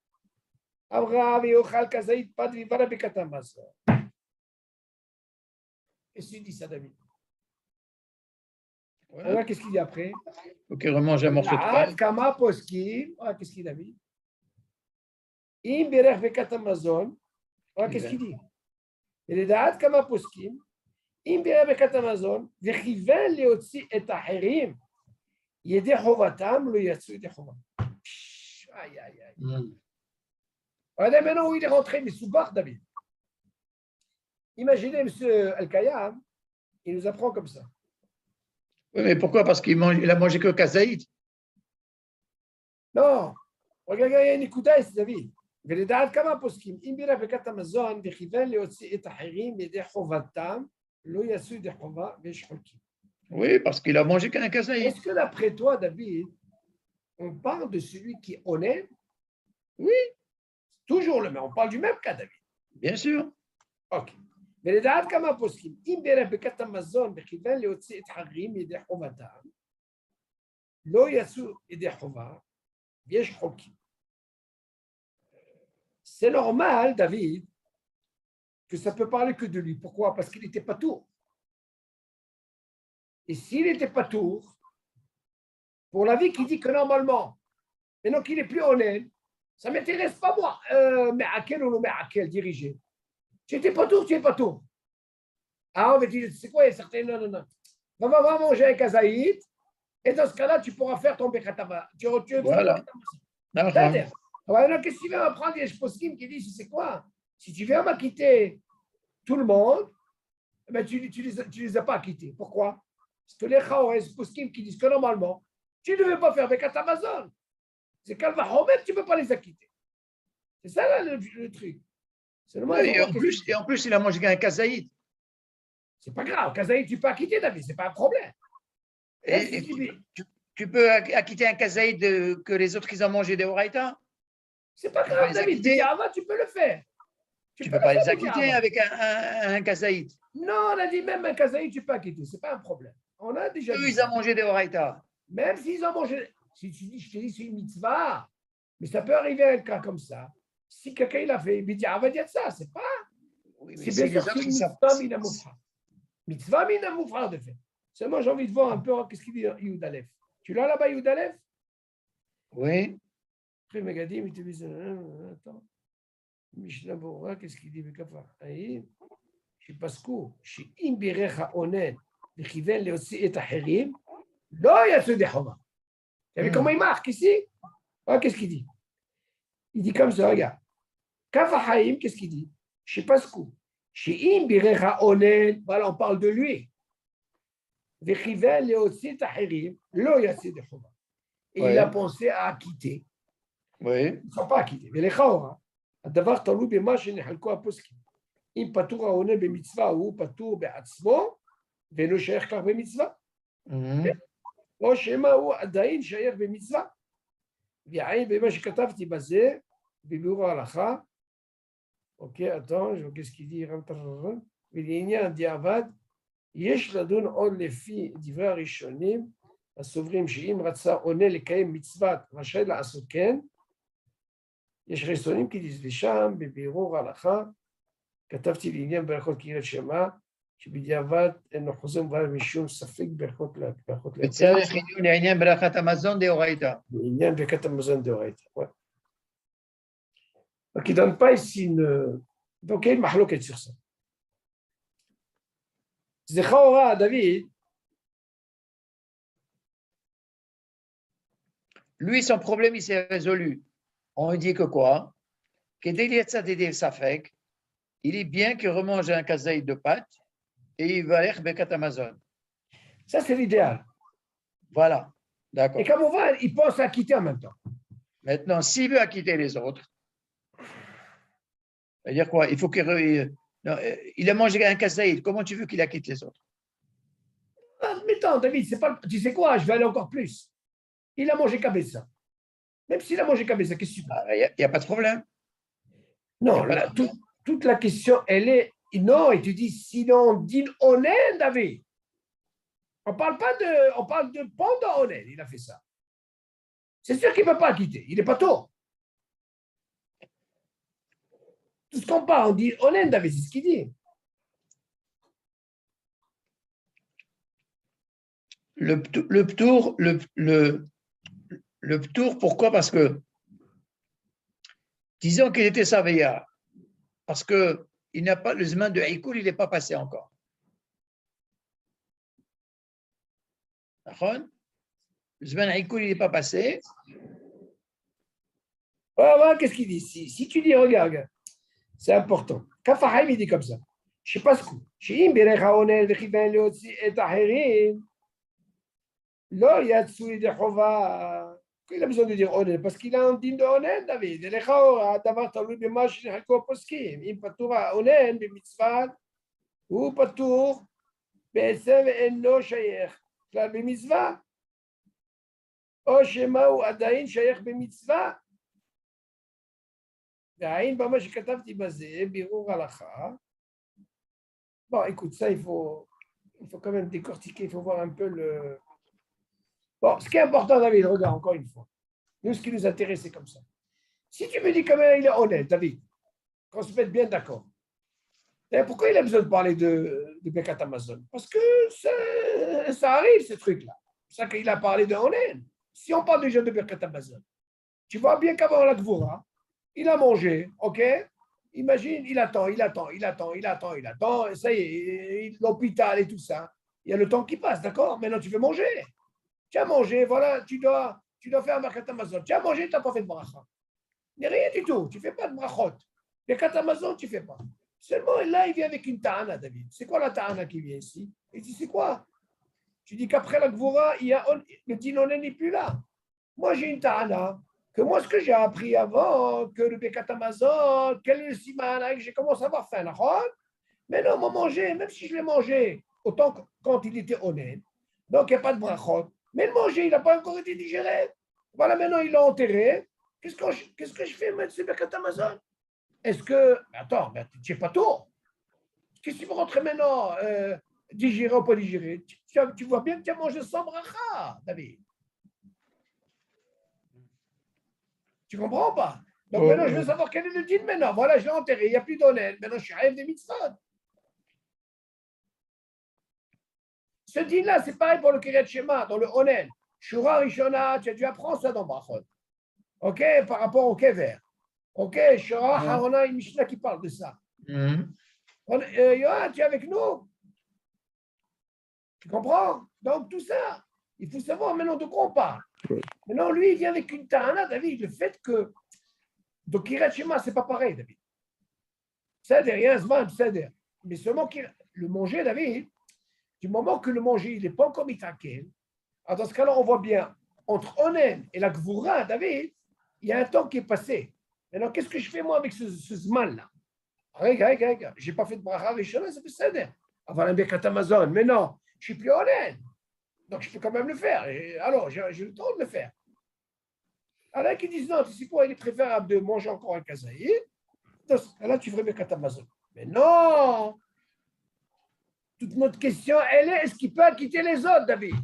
המראה ויאכל כזית פת ויברך ברכת המזון. Qu'est-ce que tu dis ça, David? Voilà, qu'est-ce qu'il dit après? Ok, remange un morceau de pain. Kama poskim. Voilà, qu'est-ce qu'il a dit? Im berech bekat Hamazon. Voilà, qu'est-ce qu'il dit? ולדעת כמה פוסקים, אם בירא ברכת המזון, וכיוון להוציא את האחרים, ידי חובתם לא יצאו ידי חובם. Aïe, aïe, aïe. Regardez maintenant où il est rentré, mais sous barre, David. Imaginez, M. Al-Kayam, il nous apprend comme ça. Oui, mais pourquoi? Parce qu'il a mangé que kazaït. Non, regardez, il y a une écoutaille, David. ולדעת כמה פוסקים, אם בירא ברכת המזון וכיוון להוציא את האחרים ידי חובתם, לא יעשו ידי חובה ויש חולקים. Oui, parce qu'il a mangé qu'un kazaït. Est-ce que d'après toi, David, on parle de celui qui est honnête? Oui. Toujours le même, on parle du même cas, David. Bien sûr. Ok. ולדעת כמה פוסקים, אם בירא ברכת המזון וכיוון להוציא את האחרים ידי חובתם, לא יעשו ידי חובה ויש חולקים. c'est normal, David, que ça peut parler que de lui. Pourquoi? Parce qu'il n'était pas tour. Et s'il n'était pas tour, pour la vie qui dit que normalement, maintenant qu'il n'est plus honnête, ça ne m'intéresse pas moi. Mais à quel ou mais à quel diriger? Tu n'étais pas tour, tu n'es pas tour. Ah, mais tu sais quoi, il y a certains, non. Va manger un kazaït, et dans ce cas-là, tu pourras faire ton bekatama. Voilà. C'est-à-dire, alors, qu'est-ce que tu vas apprendre? Il y a des poskim qui disent, c'est quoi? Si tu viens m'acquitter tout le monde, ben tu les as pas acquittés. Pourquoi? Parce que les chaos et les poskim qui disent que normalement, tu ne veux pas faire bekat Amazon. C'est qu'Alva Homet, tu ne peux pas les acquitter. C'est ça là, le truc. Et en plus, il a mangé un kazaïd. C'est pas grave. Kazaïd, tu peux acquitter, David, c'est pas un problème. Et tu peux acquitter un kazaïd que les autres, ils ont mangé des Horaïta. C'est pas grave, David. Tu peux le faire. Tu ne peux pas les acquitter avec un kazaïd. Non, on a dit même un kazaïd, tu peux acquitter. Ce n'est pas un problème. On a déjà Eux, dit. ils ont mangé des Horaïta. Même s'ils ont mangé. Si tu dis, je te dis, c'est une mitzvah. Mais ça peut arriver à un cas comme ça. Si quelqu'un il a fait, il dit, on va dire ça. C'est pas. Oui, c'est bien sûr, c'est une mitzvah minamoufra. Mitzvah minamoufra, de fait. Seulement, j'ai envie de voir un peu qu'est-ce qu'il dit Youdalef. Tu l'as là-bas, Youdalef? Oui. Après, Megadim, il te dit, attends. Mishnah Bora, qu'est-ce qu'il dit? Je sais pas ce que. Je imbirecha onen, l'chiven leossi et acherim, lo yatsu de chova. Vous savez comment il marque ici? Qu'est-ce qu'il dit? Il dit comme ça, regarde. Kaf haïm, qu'est-ce qu'il dit? Je sais pas ce que. Je imbirecha onen, voilà, on parle de lui. L'chiven leossi et acherim, lo yatsu de chova. Et il a pensé à acquitter. Oui. Ils ne sont pas acquittés. Mais les chaora, הדבר תלוי במה שנחלקו הפוסקים. אם פטור העונה במצווה, הוא פטור בעצמו, ואינו שייך כך במצווה. או שמא הוא עדיין שייך במצווה. ויעין במה שכתבתי בזה, בביאור ההלכה. אוקיי, qu'est-ce qu'il dit? ולעניין דיעבד, יש לדון עוד לפי דברי הראשונים, הסוברים שאם רצה עונה לקיים מצוות, רשאי לעשות כן, יש ראשונים כי ושם בבירור ההלכה כתבתי לעניין ברכות קריאת שמע שבדיעבד אינו חוזר מבאר משום ספק ברכות וצריך לעניין ברכת המזון דאורייתא. לעניין ברכת המזון דאורייתא. Donc il ne donne pas ici une... Donc il y a une mahloquette sur ça. Zechaora, David. Lui, son problème, il s'est résolu. On lui dit que quoi? Que il est bien qu'il remange un kazaïd de pâtes et il va aller bekat Amazon. Ça, c'est l'idéal. Voilà, d'accord. Et comme on va, il pense à quitter en même temps. Maintenant, s'il veut acquitter les autres, c'est-à-dire quoi? Il faut qu'il... il a mangé un kazaïd. Comment tu veux qu'il acquitte les autres? Mais attends, David, c'est pas... tu sais quoi? Je vais aller encore plus. Il a mangé Kabessa. Même s'il a mangé Kabessa, qu'est-ce que tu veux? Il n'y a pas de problème. Non, toute la question, elle est... Non, et tu dis, sinon, din onen, David. On parle de pendant onen, il a fait ça. C'est sûr qu'il ne peut pas quitter. Il n'est pas tôt. Tout ce qu'on parle, on dit onen, David, c'est ce qu'il dit. Le ptour, pourquoi? Parce que, disons qu'il était Saveillard, parce que il n'a pas le zman de Haïkoul, il n'est pas passé encore. Le zman Haïkoul, il n'est pas passé. Voilà, qu'est-ce qu'il dit ici? Si tu dis, regarde, c'est important. Kafahaim, il dit comme ça. Je ne sais pas ce que. Sheim berecha onen vechiven leotzi et aherim. Là, il y a Tsoui de Chova. Il a besoin de dire Onen parce qu'il a un din de Onen, David. Et les Chaora, d'abord, tu as lu des matchs de Halko Poskim. Il patour à Onen, b'mitzvah, ou patour, b'esem enno shayer. Là, b'mitzvah. O shema ou adayin shayer b'mitzvah. D'ayin, bah, moi, j'ai katavti basé, birur halacha. Bon, écoute, ça, il faut quand même décortiquer, il faut voir un peu le. Bon, ce qui est important, David, regarde, encore une fois. Nous, ce qui nous intéresse, c'est comme ça. Si tu me dis quand même il est honnête, David, qu'on se mette bien d'accord. Et pourquoi il a besoin de parler de Birkat Amazon? Parce que ça arrive, ce truc-là. C'est ça qu'il a parlé de Onen. Si on parle déjà de Birkat Amazon, tu vois bien qu'avant la Gvura, il a mangé, ok? Imagine, il attend, et ça y est, l'hôpital et tout ça. Il y a le temps qui passe, d'accord? Maintenant, tu veux manger. Tu as mangé, voilà, tu dois faire un Birkat Amazon. Tu as mangé, tu n'as pas fait de bracha. Il n'y a rien du tout, tu ne fais pas de brachot. Birkat Amazon, tu ne fais pas. Seulement, là, il vient avec une ta'ana, David. C'est quoi la ta'ana qui vient ici? Il dit, c'est quoi? Tu dis qu'après la Gvura, le Dinonen n'est plus là. Moi, j'ai une ta'ana, que moi, ce que j'ai appris avant, que le Birkat Amazon, quel est le siman, j'ai commencé à avoir faim, mais non, moi, manger, même si je l'ai mangé, autant que quand il était honnête, donc il n'y a pas de brachot, mais le manger, il n'a pas encore été digéré. Voilà, maintenant, il l'a enterré. Qu'est-ce que je fais, maintenant, c'est Birkat Amazon? Est-ce que. Attends, mais tu n'es pas tout. Qu'est-ce que tu veux rentrer maintenant? Digérer ou pas digérer? Tu vois bien que tu as mangé sans bracha, David. Tu comprends pas? Donc maintenant, je veux savoir quel est le din maintenant. Voilà, je l'ai enterré, il n'y a plus d'onen. Maintenant, je suis rêve des mitzvot. Ce din-là, c'est pareil pour le Kiryat Shema, dans le onen. Shura Rishona, tu as dû apprendre ça dans Brachot. OK? Par rapport au Kever. OK? Shura Harona, une Mishnah qui parle de ça. Yoann, tu es avec nous? Tu comprends? Donc, tout ça, il faut savoir maintenant de quoi on parle. Maintenant, lui, il vient avec une ta'ana, David, le fait que. Donc, Kiryat Shema, ce n'est pas pareil, David. C'est-à-dire, il y a un zman, c'est-à-dire. Mais seulement le manger, David, du moment que le manger, il n'est pas encore mitakel, alors dans ce cas-là, on voit bien, entre Onen et la Gvura, David, il y a un temps qui est passé. Maintenant, qu'est-ce que je fais, moi, avec ce zman-là? Regarde, je n'ai pas fait de bracha rishona, ça fait c'est-à-dire. Avant un Birkat Amazon, mais non, je ne suis plus Onen. Donc, je peux quand même le faire. Et alors, j'ai le temps de le faire. Alors, qui disent non, tu sais quoi, il est préférable de manger encore un kazaïd. Là, tu ferais Birkat Amazon. Mais non! Toute notre question, elle est, est-ce qu'il peut acquitter les autres, David?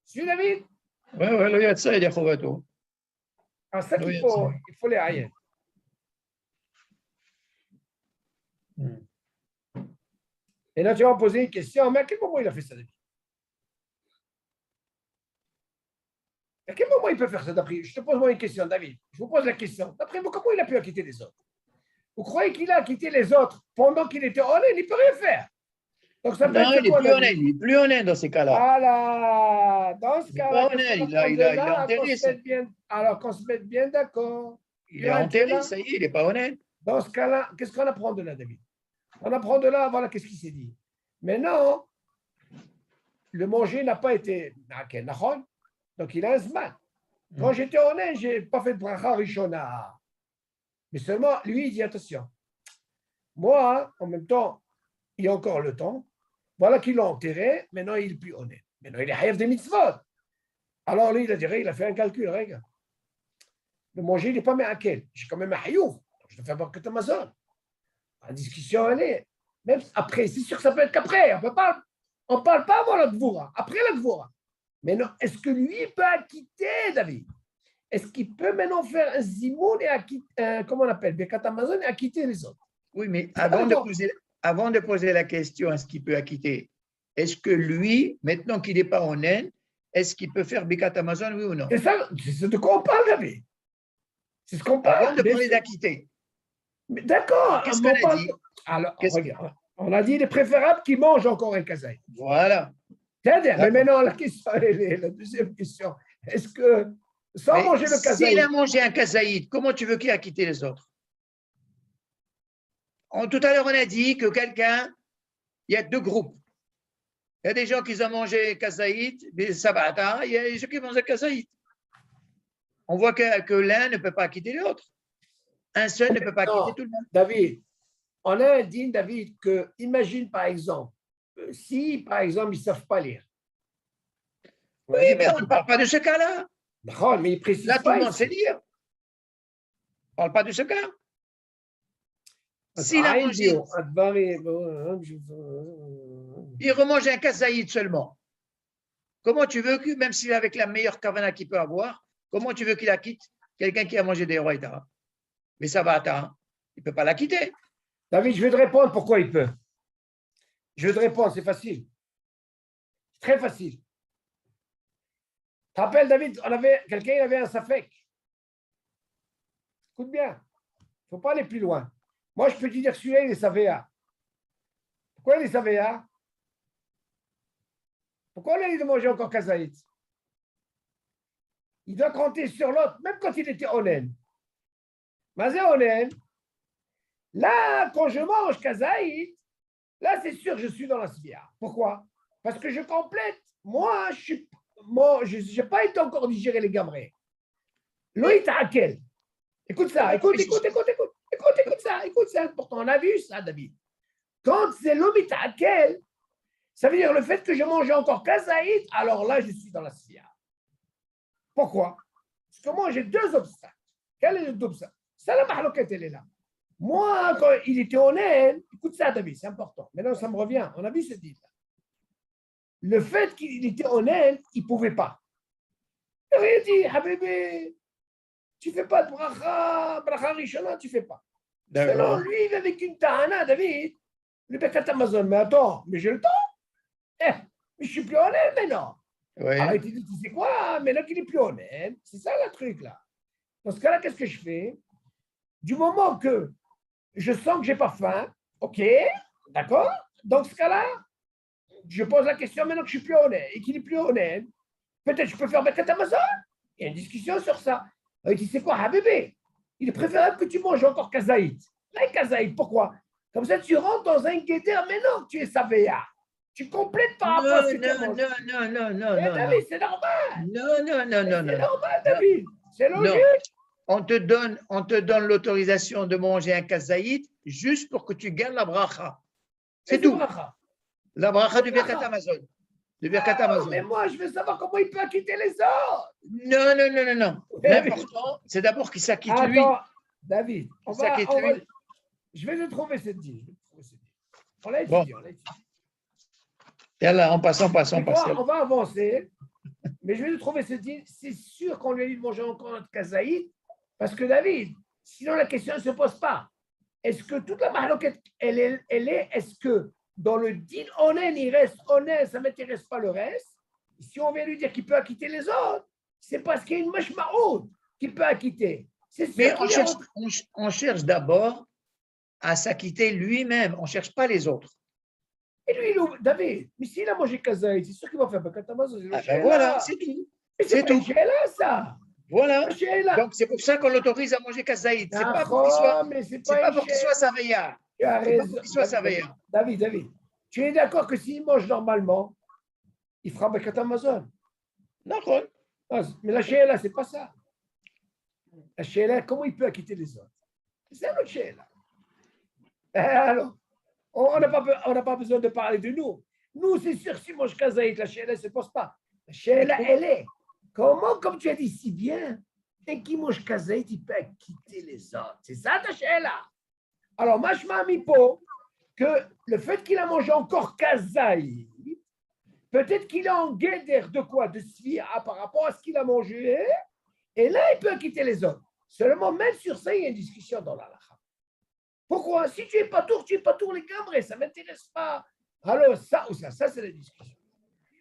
Suis David? Oui, le Yatsa, il est Chovato. Alors, ça qu'il faut, il faut les haïr. Et là, tu vas me poser une question, mais à quel moment il a fait ça, David? À quel moment il peut faire ça, d'après? Je te pose moi une question, David. Je vous pose la question. D'après vous, comment il a pu acquitter les autres? Vous croyez qu'il a acquitté les autres pendant qu'il était honnête? Il ne peut rien faire. Donc, ça peut Non, être il quoi, est plus honnête, il est plus honnête dans ces cas-là. Voilà. Dans ce cas-là, il a enterré ça. Alors qu'on se mette bien d'accord. Il est enterré, ça y est, il n'est pas honnête. Dans ce cas-là, qu'est-ce qu'on apprend de là, David? On apprend de là, voilà, qu'est-ce qu'il s'est dit. Mais non, le manger n'a pas été. Donc, il a un zman. Quand j'étais honnête, je n'ai pas fait de bracha rishona. Mais seulement, lui, il dit attention. Moi, en même temps, il y a encore le temps. Voilà qu'il l'a enterré. Maintenant, il n'est plus honnête. Maintenant, il est haïf des mitzvot. Alors, lui, il a dit, il a fait un calcul, regarde. Le manger, il n'est pas mis à quel? J'ai quand même un hayouf. Je dois faire Birkat Amazon. La discussion, elle est. Même après, c'est sûr que ça peut être qu'après. On ne parle pas avant la Gvura. Après la Gvura. Mais non, est-ce que lui peut acquitter, David? Est-ce qu'il peut maintenant faire un zimoun et acquitter, comment on appelle, Birkat Amazon et acquitter les autres? Oui, mais avant de poser la question, est-ce qu'il peut acquitter? Est-ce que lui, maintenant qu'il n'est pas en Inde, est-ce qu'il peut faire Birkat Amazon, oui ou non? C'est ça, c'est de quoi on parle, David. C'est ce qu'on parle. Avant de parler d'acquitter. D'accord. Qu'est-ce qu'on a dit? Alors, regarde, on a dit il est préférable qu'il mange encore un kazaï. Voilà. C'est-à-dire, mais maintenant, la deuxième question, est-ce que, sans manger le kazaïd… S'il a mangé un kazaïd, comment tu veux qu'il a quitté les autres? Tout à l'heure, on a dit que il y a deux groupes. Il y a des gens qui ont mangé kazaïd, des sabata, il y a des gens qui mangent kazaïd. On voit que l'un ne peut pas quitter l'autre. Un seul ne peut pas quitter tout le monde. David, on a un digne, David, que, imagine par exemple, si par exemple ils ne savent pas lire. Oui, mais on ne parle pas de ce cas-là. Non, mais il précise là, tout le monde sait lire. On ne parle pas de ce cas. S'il a mangé, il remange un kazaïd seulement. Comment tu veux que, même s'il est avec la meilleure kavana qu'il peut avoir, comment tu veux qu'il acquitte quelqu'un qui a mangé des rois? mais ça va attendre. Il ne peut pas la quitter. David, je vais te répondre pourquoi il peut. Je vais te répondre, c'est facile. Très facile. Tu te rappelles, David, quelqu'un avait un safek. Écoute bien, il ne faut pas aller plus loin. Moi, je peux te dire celui-là, il est savéa. Pourquoi il est savéa? Pourquoi on a dit de manger encore kazaït? Il doit compter sur l'autre, même quand il était honnête. Mais c'est honnête. Là, quand je mange kazaït, là, c'est sûr que je suis dans la sbia. Pourquoi? Parce que je complète. Moi, je n'ai pas été encore digéré les gamrés. Loït Hakel. Écoute ça, écoute ça, c'est important. On a vu ça, David. Quand c'est l'omit Hakel, ça veut dire le fait que je mange encore kazaït, alors là, je suis dans la sbia. Pourquoi? Parce que moi, j'ai deux obstacles. Quel est le deux obstacles? Ça, la mahloquette, elle est là. Moi, quand il était honnête, écoute ça, David, c'est important. Maintenant, ça me revient. On a vu ce titre. Le fait qu'il était honnête, il ne pouvait pas. Il aurait dit, Habibi, tu ne fais pas de bracha rishona, tu ne fais pas. Selon lui, il est avec une tahana, David, le Bekat Amazon. Mais attends, mais j'ai le temps. Mais je suis plus honnête maintenant. Oui. Alors, il te dit, tu sais quoi, maintenant qu'il est plus honnête, c'est ça le truc là. Dans ce cas-là, qu'est-ce que je fais? Du moment que je sens que je n'ai pas faim, ok, d'accord? Dans ce cas-là, je pose la question maintenant que je suis plus honnête et qu'il est plus honnête. Peut-être je peux faire Bekat Amazon. Il y a une discussion sur ça. Il dit, c'est quoi, Habibé? Il est préférable que tu manges encore kazaït. Là, kazaït, pourquoi? Comme ça, tu rentres dans un guéder, mais non, tu es savéa. Tu complètes par rapport à ce que tu as mangé. Non, David, c'est normal. non. C'est normal, David. C'est logique. On te donne l'autorisation de manger un kazaït juste pour que tu gardes la bracha. C'est tout. Bracha. La bracha du Birkat Amazon. Mais moi, je veux savoir comment il peut acquitter les autres. Non. L'important, c'est d'abord qu'il s'acquitte lui. Attends, David, je vais te trouver cette dit. On l'a étudié, Et là, on passe. On va avancer, mais je vais te trouver cette dit. C'est sûr qu'on lui a dit de manger encore notre kazaït, parce que David, sinon la question ne se pose pas. Est-ce que toute la mahloquette, est-ce que dans le din honnête, il reste honnête, ça ne m'intéresse pas le reste. Si on vient lui dire qu'il peut acquitter les autres, c'est parce qu'il y a une mashmaout qu'il peut acquitter. Mais on cherche d'abord à s'acquitter lui-même, on ne cherche pas les autres. Et lui, David, mais s'il a mangé kazaït, c'est sûr qu'il va faire Bekat Amazon. Voilà, c'est tout. C'est tout. C'est là, ça. Voilà. Donc, c'est pour ça qu'on l'autorise à manger kazaït. C'est pas pour qu'il soit savéa. Tu as raison. David, tu es d'accord que s'il mange normalement, il fera Bekat Amazon? D'accord. Mais la Sheila, c'est pas ça. La Sheila, comment il peut acquitter les autres? C'est un autre Sheila. Alors, on n'a pas besoin de parler de nous. Nous, c'est sûr, si mange kazaït, la Sheila ne se pose pas. La Sheila, elle est. Comment, comme tu as dit si bien, et qui mange kazaït, il peut acquitter les autres? C'est ça ta Sheila. Alors, machma mipo, que le fait qu'il a mangé encore kazaït, peut-être qu'il est en guédère de quoi? De sphia par rapport à ce qu'il a mangé, et là, il peut acquitter les autres. Seulement, même sur ça, il y a une discussion dans la lacha. Pourquoi? Si tu es pas tour, les gamres, ça ne m'intéresse pas. Alors, ça ou ça c'est la discussion.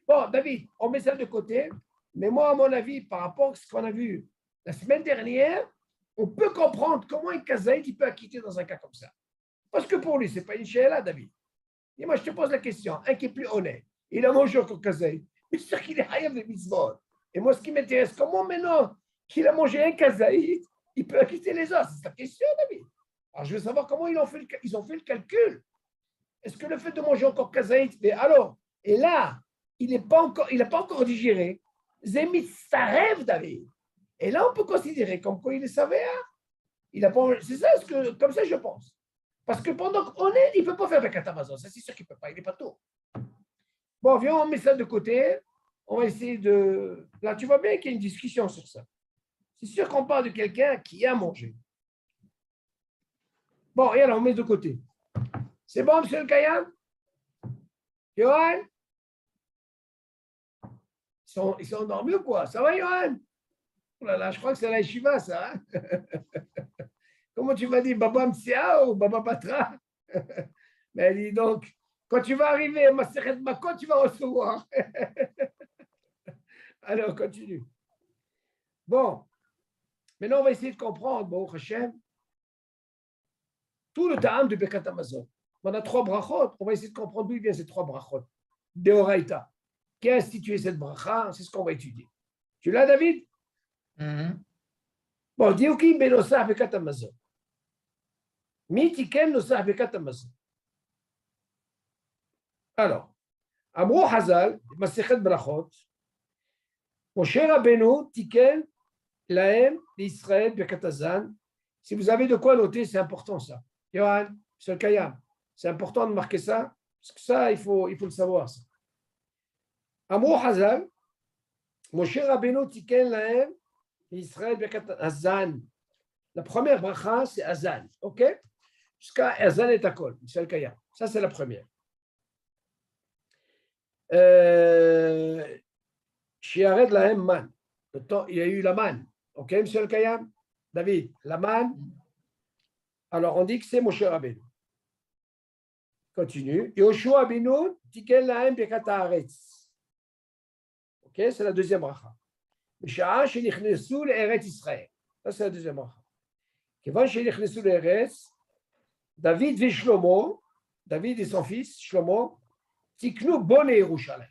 Bon, David, on met ça de côté, mais moi, à mon avis, par rapport à ce qu'on a vu la semaine dernière, on peut comprendre comment un kazaït il peut acquitter dans un cas comme ça. Parce que pour lui, ce n'est pas une sheila, David. Et moi, je te pose la question, un qui est plus honnête, il a mangé encore kazaït, mais c'est sûr qu'il est hayav de mitzvot. Et moi, ce qui m'intéresse, comment maintenant qu'il a mangé un kazaït, il peut acquitter les autres? C'est la question, David. Alors, je veux savoir comment ils ont fait le calcul. Est-ce que le fait de manger encore kazaït, mais alors, et là, il n'a pas encore digéré, Zémit, ça rêve, David. Et là, on peut considérer comme quoi il est savéa. C'est ça, comme ça, je pense. Parce que pendant qu'on est, il ne peut pas faire Bekat Amazon. Ça, c'est sûr qu'il ne peut pas. Il n'est pas tôt. Bon, viens, on met ça de côté. On va essayer de... Là, tu vois bien qu'il y a une discussion sur ça. C'est sûr qu'on parle de quelqu'un qui a mangé. Bon, et alors, on met de côté. C'est bon, monsieur le Kayam? Johan? Ils sont endormis ou quoi? Ça va, Johan? Oh là là, je crois que c'est la yeshiva, ça. Hein. Comment tu m'as dit Baba Msia ou Baba Batra? Mais elle dit donc, quand tu vas arriver à Maseret Makot, tu vas recevoir. Alors, continue. Bon, maintenant, on va essayer de comprendre, bon, Hachem, tout le ta'am de Birkat Hamazon. On a 3 brachot, on va essayer de comprendre d'où viennent ces 3 brachot. Deoraita. Qui a institué cette bracha? C'est ce qu'on va étudier. Tu l'as, David? Bon, Dioukim benosah Birkat Hamazon. Mi tiken nosah Birkat Hamazon. Alors, Amrou Hazal, Masechet Brachot, Moshe Rabbeinu tiken lahem l'Israël Birkat Hazan. Si vous avez de quoi noter, c'est important ça. Yohan, c'est le Kayam. C'est important de marquer ça, parce que ça, il faut le savoir. Ça. Amrou Hazal, Moshe Rabbeinu tiken lahem l'Israël Birkat Hazan. La première bracha, c'est Hazan, ok? Jusqu'à Hazan et Takol, c'est le Kayam. Ça, c'est la première. Shiared lahem man. Il y a eu la manne. Ok, monsieur le Kayam? David, la manne. Alors, on dit que c'est Moshe Rabbeinu. Continue. Yoshua Binu, tiken lahem birkat haaretz. Ok, c'est la deuxième bracha. Bisha'a shenichnesu le'eretz Israël. Ça, c'est la deuxième bracha. Kevan shenichnesu le'eretz, David et Shlomo, David et son fils, Shlomo, tiknu bon et Yerushalayim.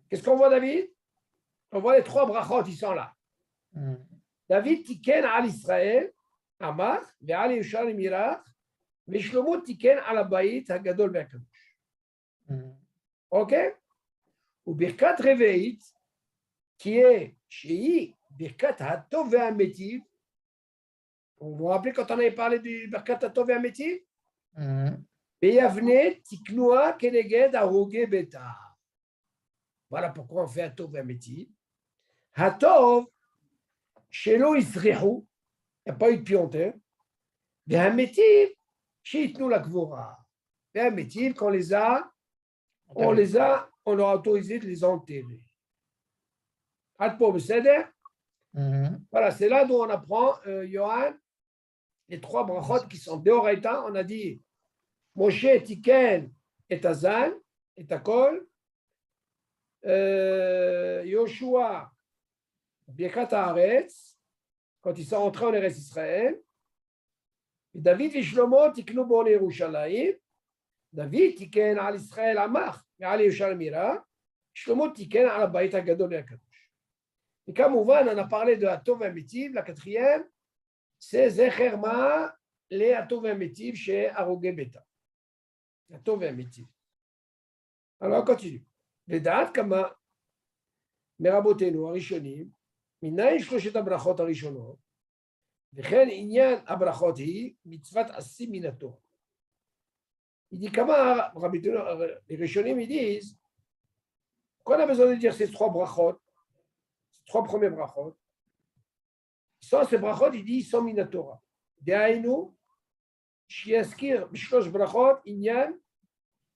Qu'est-ce qu'on voit, David? On voit les 3 brachot, ils sont là. David tiken al Israël, Amar, ve'al Yerushalayim Irach, ve'Shlomo tiken al Habayit hagadol ve'akadosh. Ok? Ou birkat reveit, qui est chez birkat hatov ve'ametiv. Vous vous rappelez quand on avait parlé du birkat hatov ve'ametiv? Ve'yavne tiknua keneged aroge beta. Voilà pourquoi on fait hatov ve'ametiv. Hatov, shelo isrihu, il n'y a pas eu de pionteur. Ve'ametiv, shitnu la kvora. Ve'ametiv, quand on leur a autorisé de les enterrer. Voilà, c'est là d'où on apprend, Yohan, les 3 brachot qui sont deoraita. On a dit Moshe tiken et Hazan et Takol, Yoshua Birkat haaretz, quand ils sont entrés en Eretz Israël, et David et Shlomo tiknu bon Yerushalayim. David tiken al Israël Amach, ve'al Yerushalayim Irach, Shlomo tiken al Habayit hagadol ve'akadosh. Et comme on a parlé de Hatov ve'ametiv, la 4e, c'est Zecher Ma le Hatov ve'ametiv chez Aroge Beta. Hatov ve'ametiv. Alors, on continue. Ve'da'at kama merabotenu harishonim, minayin shloshet habrachot harishonot, vechen inyan habrachot hi mitzvat asim min haTorah. Il dit kama, les rishonim, ils disent, qu'on a besoin de dire ces 3 brachot, 3 premiers brachot. Sans ces brachot, il dit, ils sont min haTorah. Dehainu, shiaskir b'shlosh brachot, inyan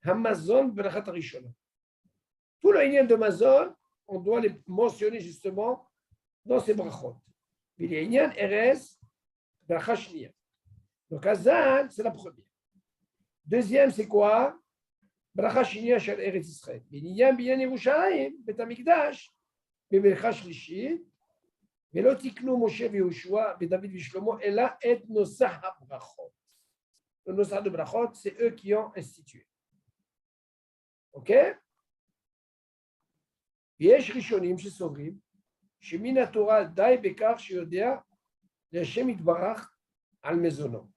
hamazon brachat harishonot. Tout le inyan de mazon, on doit les mentionner justement dans ces brachot. Mais les inyan erez, bracha shniya. Donc Hazan, c'est la première. Deuxième, c'est quoi? Bracha shniya shel Eretz Israël. Mais l'inyan binyan Yerushalayim, Bet HaMikdash, בברכה שלישית, ולא תקנו משה ויהושע ודוד ושלמה, אלא את נוסח הברכות. Le nusach de brachot, c'est eux qui ont institué. Ok? ויש ראשונים שסוברים, שמן התורה די בכך שיודע להשם יתברך על מזונו.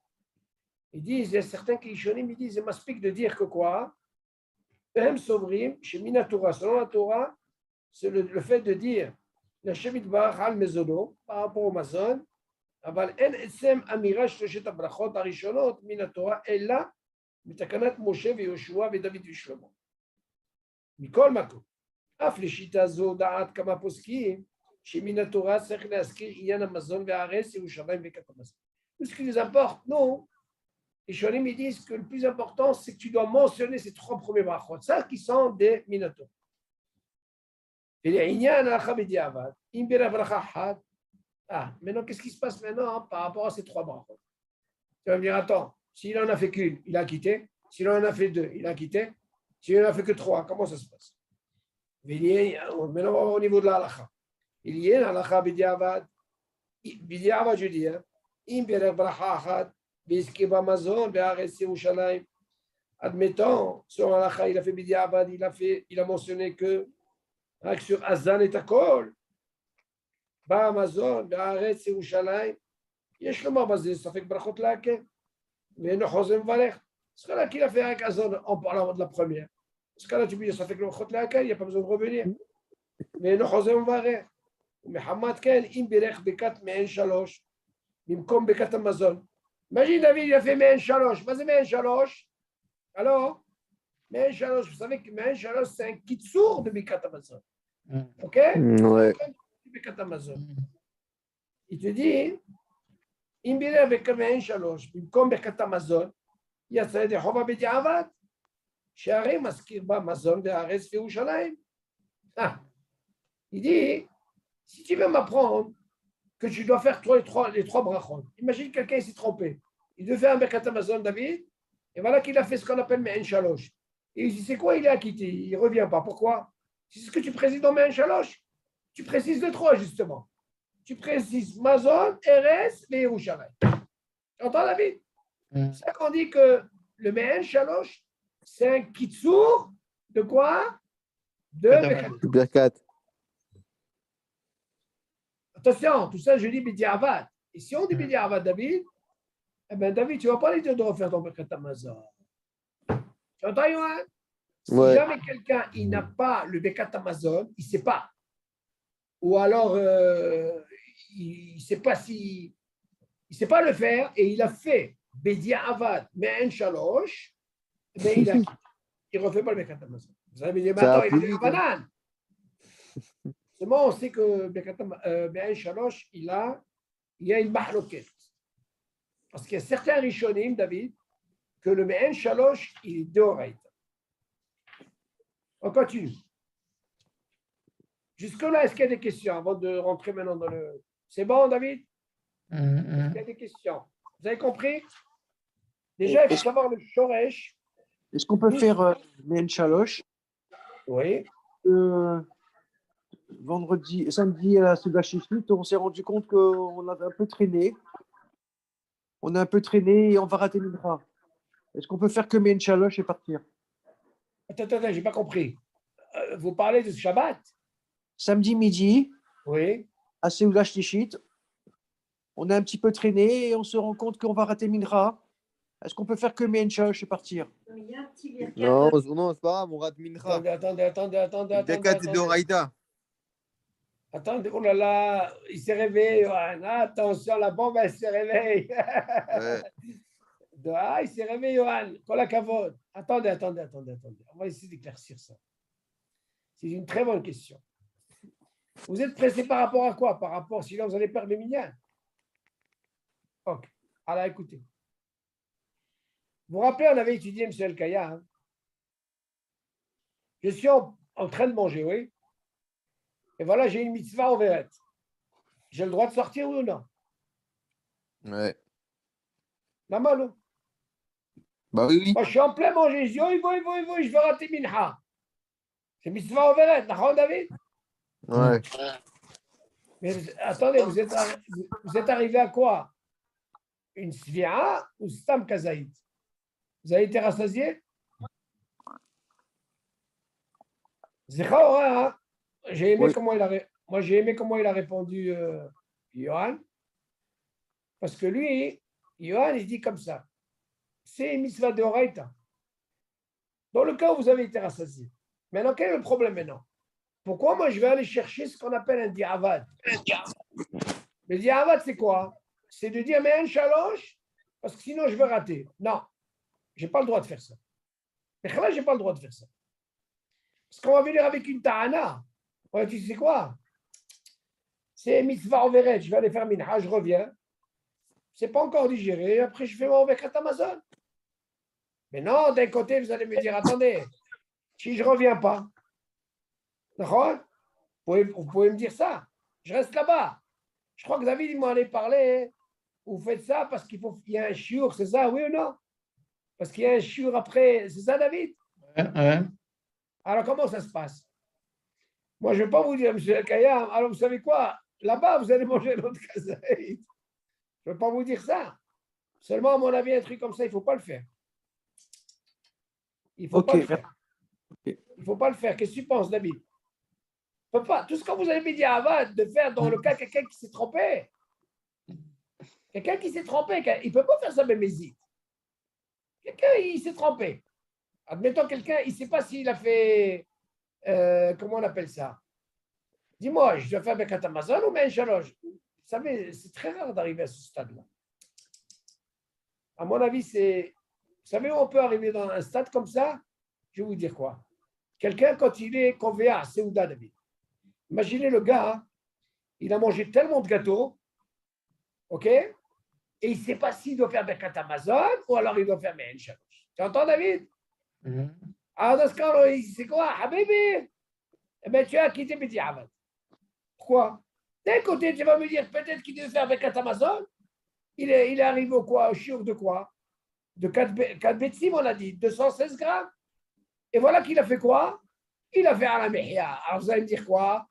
Ils disent, il y a certains qui ils disent, c'est mastique de dire que quoi? Eux s'ouvrim, chez Mina Torah, selon la Torah, c'est le fait de dire la Shemit Barach al Mezono par rapport au Mazon, אבל אין עצם אמירה שלושת הברכות הראשונות מן התורה, אלא מתקנת משה ויהושע ודוד ושלמה. מכל מקום, אף לשיטה זו דעת כמה פוסקים, שמן התורה צריך להזכיר עניין המזון והארץ, ירושלים וכת המזון. Ce qui nous importe, non. Les Shonim ils disent que le plus important, c'est que tu dois mentionner ces 3 premiers brachot, ça qui sont des minato. Et les inyan al-Khabidi Avad, Imbera Bracha Had. Ah, maintenant, qu'est-ce qui se passe maintenant par rapport à ces 3 brachot? Tu vas me dire, attends, s'il en a fait qu'une, il a quitté. S'il en a fait deux, il a quitté. S'il en a fait que trois, comment ça se passe? Maintenant, on va au niveau de la halakha. Il y a une halakha bidiavad. Bidiavad, je dis, hein. Im berech bracha achat, biski b'amazon, be'aretz Yerushalayim. Admettons, sur halakha, il a fait bidiavad, il a mentionné que sur Azan et Takol, b'amazon, be'aretz Yerushalayim. יש לומר בזה ספק ברכות להקל, ואינו חוזר מברך. Ce cas-là qu'il a fait avec Azon en parlant de la première. Ce cas-là, tu peux dire ספק ברכות להקל, il n'y a pas besoin de revenir. ואינו חוזר מברך. ומחמת כן, אם בירך ברכת מעין שלוש, במקום ברכת המזון. Imagine David, il a fait מעין שלוש. מה זה מעין שלוש? Alors, מעין שלוש, vous savez que מעין שלוש, c'est un קיצור de ברכת המזון. Ok? Ouais. ברכת המזון. Il te dit, אם בירך במעין שלוש, במקום ברכת המזון, יצא ידי חובה בדיעבד, שהרי מזכיר בה מזון והארץ וירושלים. Il dit, si tu veux m'apprendre que tu dois faire les trois brachot, imagine quelqu'un s'est trompé. Il devait faire un Birkat Hamazon, David, et voilà qu'il a fait ce qu'on appelle Me'en Shalosh. Et il dit, c'est quoi, il est acquitté, il ne revient pas. Pourquoi? C'est ce que tu précises dans Me'en Shalosh. Tu précises les trois, justement. Tu précises Mazon, Eres et Yerushalayim. Tu entends, David? C'est ça qu'on dit que le Me'en Shalosh, c'est un kitsour de quoi? De Birkat. Birkat. Attention, tout ça, je dis Bidiavad. Et si on dit Bidiavad, David, eh bien, David, tu ne vas pas lui dire de refaire ton Birkat Hamazon. Tu entends, Yohan? Si jamais quelqu'un il n'a pas le Birkat Hamazon, il ne sait pas. Ou alors, il ne sait pas si. Il ne sait pas le faire et il a fait Bidiavad, Me'en Shalosh, mais il ne refait pas le Birkat Hamazon. Vous allez me dire, mais attends, il est en banane. Seulement, on sait que Me'en Shalosh, il y a une mahloket. Parce qu'il y a certains rishonim, David, que le Me'en Shalosh, il est d'oreille. On continue. Jusque-là, est-ce qu'il y a des questions avant de rentrer maintenant dans le. C'est bon, David? Est-ce qu'il y a des questions? Vous avez compris? Déjà, il faut savoir le shoresh. Est-ce qu'on peut faire Me'en Shalosh? Oui. Samedi à la Sudachishit, on s'est rendu compte qu'on avait un peu traîné. On a un peu traîné et on va rater Mincha. Est-ce qu'on peut faire que Me'en Shalosh et partir? Attends, j'ai pas compris. Vous parlez de ce Shabbat? Samedi midi, Oui. à Seoulah Shlishit, on a un petit peu traîné et on se rend compte qu'on va rater Mincha. Est-ce qu'on peut faire que Me'en Shalosh et partir? Non, c'est pas grave, on rate Mincha. Attendez. Birkat de Oraïta. Attendez, oh là là, il s'est réveillé, Johan. Attention, la bombe, elle s'est réveillée. Ouais. Il s'est réveillé, Johan. Kola Kavod. Attendez. On va essayer d'éclaircir ça. C'est une très bonne question. Vous êtes pressé par rapport à quoi? Par rapport, sinon vous allez perdre les minyan. Ok. Alors écoutez. Vous vous rappelez, on avait étudié M. El-Kaya. Hein? Je suis en train de manger, oui. Et voilà, j'ai une mitzvah en vérette. J'ai le droit de sortir ou non? Ouais. La malo. Bah oui. Moi, je suis en plein manger. Je dis, je vais rater minha. C'est mitzvah en vérette, d'accord, David? Ouais. Mais attendez, vous êtes arrivé à quoi? Une svia ou stam kazaït? Vous avez été rassasié? Zechora, hein? J'ai aimé comment il a répondu, Johan. Parce que lui, Johan, il dit comme ça. C'est une mitzvah de Horaïta. Dans le cas où vous avez été rassasié. Maintenant, quel est le problème maintenant? Pourquoi moi je vais aller chercher ce qu'on appelle un diavad? Le diavad, c'est quoi? C'est de dire, mais un shalosh, parce que sinon je vais rater. Non, je n'ai pas le droit de faire ça. Mais là, je n'ai pas le droit de faire ça. Parce qu'on va venir avec une ta'ana. Ouais, tu sais quoi? C'est mitzvah en vérette. Je vais aller faire minha, je reviens. C'est pas encore digéré. Après, je fais mon Birkat Hamazon. Mais non, d'un côté, vous allez me dire, attendez, si je ne reviens pas, d'accord? Vous pouvez me dire ça. Je reste là-bas. Je crois que David, il m'en allait parler vous faites ça parce qu'il y a un shiur, c'est ça, oui ou non? Parce qu'il y a un shiur après, c'est ça, David? Ouais. Alors, comment ça se passe? Moi, je ne vais pas vous dire, monsieur Kayam, alors vous savez quoi? Là-bas, vous allez manger notre kazaït. Je ne vais pas vous dire ça. Seulement, à mon avis, un truc comme ça, il ne faut pas le faire. Il ne faut pas le faire. Il ne faut pas le faire. Qu'est-ce que tu penses, David? Il faut pas. Tout ce que vous avez dit avant de faire dans le cas de quelqu'un qui s'est trompé. Quelqu'un qui s'est trompé, il ne peut pas faire ça, même hésite. Quelqu'un, il s'est trompé. Admettons, quelqu'un, il ne sait pas s'il a fait, comment on appelle ça? Dis-moi, je dois faire Bekat Amazon ou Ben Shalosh? Vous savez, c'est très rare d'arriver à ce stade-là. À mon avis, c'est... Vous savez où on peut arriver dans un stade comme ça? Je vais vous dire quoi. Quelqu'un, quand il est convéa à Seouda, David. Imaginez le gars, hein, il a mangé tellement de gâteaux, ok? Et il ne sait pas s'il doit faire Bekat Amazon ou alors il doit faire Ben Shalosh. Tu entends, David? Alors, dans ce cas-là, c'est quoi? Habibi? Eh bien, tu as quitté Bidi Avad. Pourquoi? D'un côté, tu vas me dire peut-être qu'il devait faire Bekat Amazon. Il est arrivé au quoi? Au shiur de quoi? De 4 betsim, on a dit, 216 grammes. Et voilà qu'il a fait quoi? Il a fait à la mehia. Alors vous allez me dire quoi?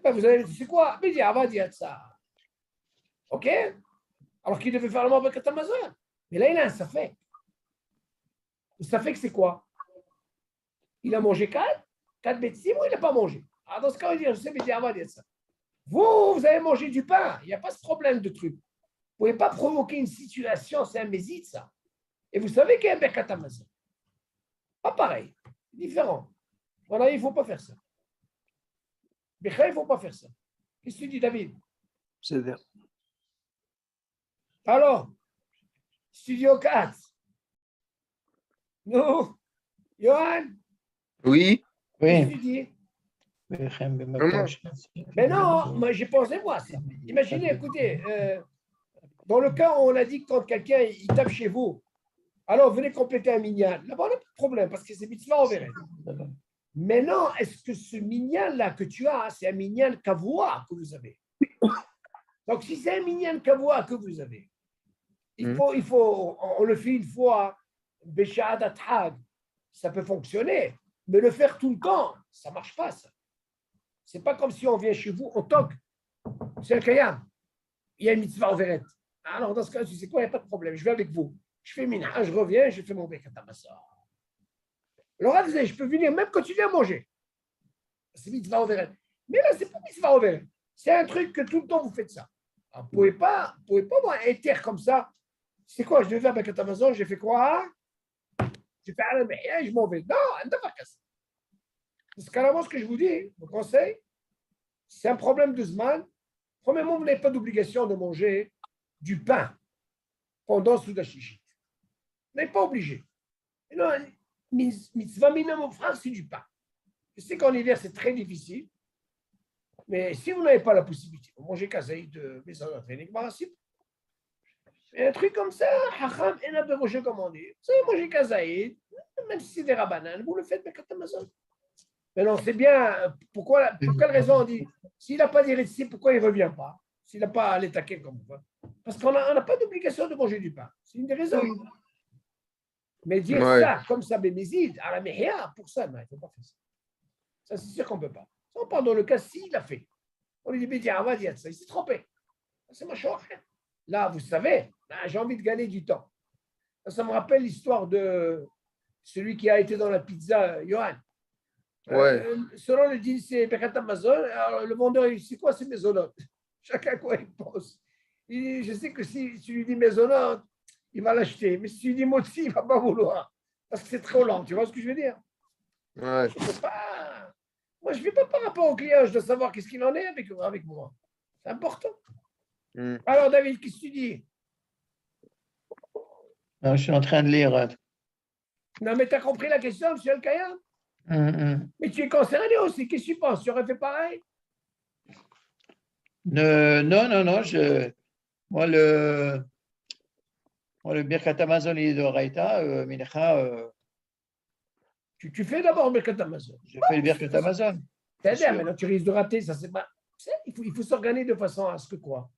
Ben, vous allez me dire, c'est quoi? Mais dis, va dire ça. OK? Alors qu'il devait faire le mot Bekat Amazon. Mais là, il a un safek. Le safek, c'est quoi? Il a mangé 4 betsim ou il n'a pas mangé? Alors dans ce cas, il dit, je sais, mais dis, va dire ça. Vous avez mangé du pain. Il n'y a pas ce problème de truc. Vous ne pouvez pas provoquer une situation, c'est un mésite, ça. Et vous savez qu'il y a un Bekat Amazon. Pas pareil, différent. Voilà, il ne faut pas faire ça. Bécha, il ne faut pas faire ça. Qu'est-ce que tu dis, David? C'est vrai. Alors, Studio 4. Nous, Johan, Oui. qu'est-ce que tu dis? Comment? Mais non, moi, j'ai pensé moi ça. Imaginez, écoutez, dans le cas où on a dit que quand quelqu'un il tape chez vous, alors venez compléter un minyan. Là-bas, on n'a pas de problème parce que c'est mitzvah, on verra. Maintenant, est-ce que ce minyan-là que tu as, c'est un minyan kavoua que vous avez? Donc, si c'est un minyan kavoua que vous avez, il faut, on le fait une fois, Bécha'adat Hag, ça peut fonctionner, mais le faire tout le temps, ça ne marche pas, ça. C'est pas comme si on vient chez vous, on toque. C'est un kayam. Il y a une mitzvah ouverte. Alors, dans ce cas, tu sais quoi, il n'y a pas de problème. Je vais avec vous. Je fais minha, je reviens, je fais mon Bekat Amazon. Alors, je peux venir même continuer à manger. C'est mitzvah ouverte. Mais là, c'est pas mitzvah ouverte. C'est un truc que tout le temps vous faites ça. Alors, vous ne pouvez pas moi, éter comme ça. C'est quoi, je devais faire Bekat Amazon, j'ai fait quoi? J'ai fait à la je m'en vais. Non, elle ne va pas casser. Parce qu'à ce que je vous dis, mon conseil, c'est un problème de Zman. Premièrement, vous n'avez pas d'obligation de manger du pain pendant Souda Shishit. Vous n'êtes pas obligé. Et non, mitzvah minimum, frère, c'est du pain. Je sais qu'en hiver, c'est très difficile. Mais si vous n'avez pas la possibilité, vous mangez kazaïd de maison d'entraînement, et un truc comme ça, hacham, et n'a pas mangé comme on dit. Vous savez manger kazaïd, même si c'est des rabananes, vous le faites avec Amazon. Mais non, c'est bien. Pour quelle raison on dit, s'il n'a pas d'hérédité, pourquoi il ne revient pas? S'il n'a pas à l'attaquer comme ça. Parce qu'on n'a pas d'obligation de manger du pain. C'est une des raisons. Mais dire ça, comme ça, bémézide, à la méhia, pour ça, non, il ne faut pas faire ça. Ça, c'est sûr qu'on ne peut pas. Ça, on parle dans le cas s'il l'a fait. On lui dit, on va dire ça, il s'est trompé. C'est ma chose. Là, vous savez, là, j'ai envie de gagner du temps. Ça me rappelle l'histoire de celui qui a été dans la pizza, Johan. Selon le dit, c'est Bekat Amazon. Alors, le vendeur, il dit, c'est quoi ces maisonnotes? Chacun quoi il pense. Il dit, je sais que si tu lui dis maisonnote, il va l'acheter. Mais si tu lui dis motzi, il ne va pas vouloir. Parce que c'est trop lent. Tu vois ce que je veux dire? Ouais. Je peux pas. Moi, je ne fais pas par rapport au client. Je dois savoir qu'est-ce qu'il en est avec moi. C'est important. Alors, David, qu'est-ce que tu dis? Non, je suis en train de lire. Non, mais tu as compris la question, M. Al-Kayam? Mais tu es concerné aussi. Qu'est-ce que tu penses? Tu aurais fait pareil? Non. Moi, le Birkat Amazon et de Raïta, Mincha. Tu fais d'abord Birkat Amazon. Je fais le Birkat Amazon. C'est-à-dire, maintenant tu risques de rater. Ça, c'est pas... Il faut s'organiser de façon à ce que quoi?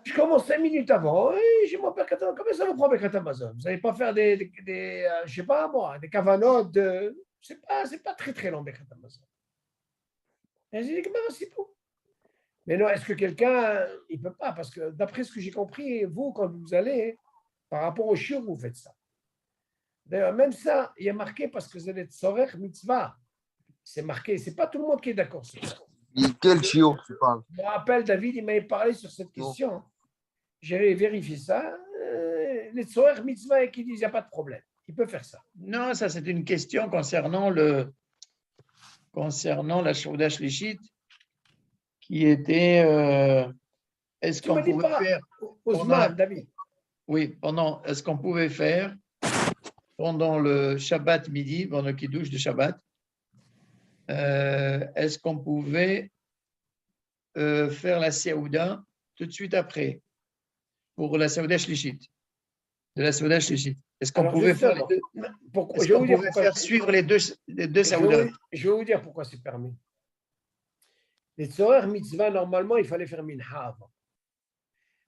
Je commence 5 minutes avant et j'ai mon Birkat Hamazon. Comment ça vous prend Birkat Hamazon? Vous n'allez pas faire je sais pas moi, des cavanotes. C'est pas très très long Birkat Hamazon. Et j'ai dit, c'est tout. Mais non, est-ce que quelqu'un, il ne peut pas? Parce que d'après ce que j'ai compris, vous, quand vous allez, par rapport au shiur, vous faites ça. D'ailleurs, même ça, il y a marqué parce que vous êtes Tzorer Mitzvah. C'est marqué, ce n'est pas tout le monde qui est d'accord sur ça. Quel chiot tu parles? Je me rappelle, David, il m'avait parlé sur cette question. J'ai vérifié ça. Les Tzorer Mitzvah qui disent, il n'y a pas de problème. Il peut faire ça. Non, ça c'est une question concernant la Shouda Shlishit qui était est-ce Tu qu'on me dis pouvait pas, faire Ousmane, David. Oui, est-ce qu'on pouvait faire pendant le Shabbat midi, pendant le Kiddush de Shabbat, est-ce qu'on pouvait faire la Seouda tout de suite après pour la Seouda Shlishit, de la Seouda Shlishit? Est-ce qu'on pouvait faire les deux? Est-ce qu'on pouvait faire suivre les deux Seouda? Je vais vous dire pourquoi c'est permis. Les Tzorer Mitzvah, normalement, il fallait faire Minha avant.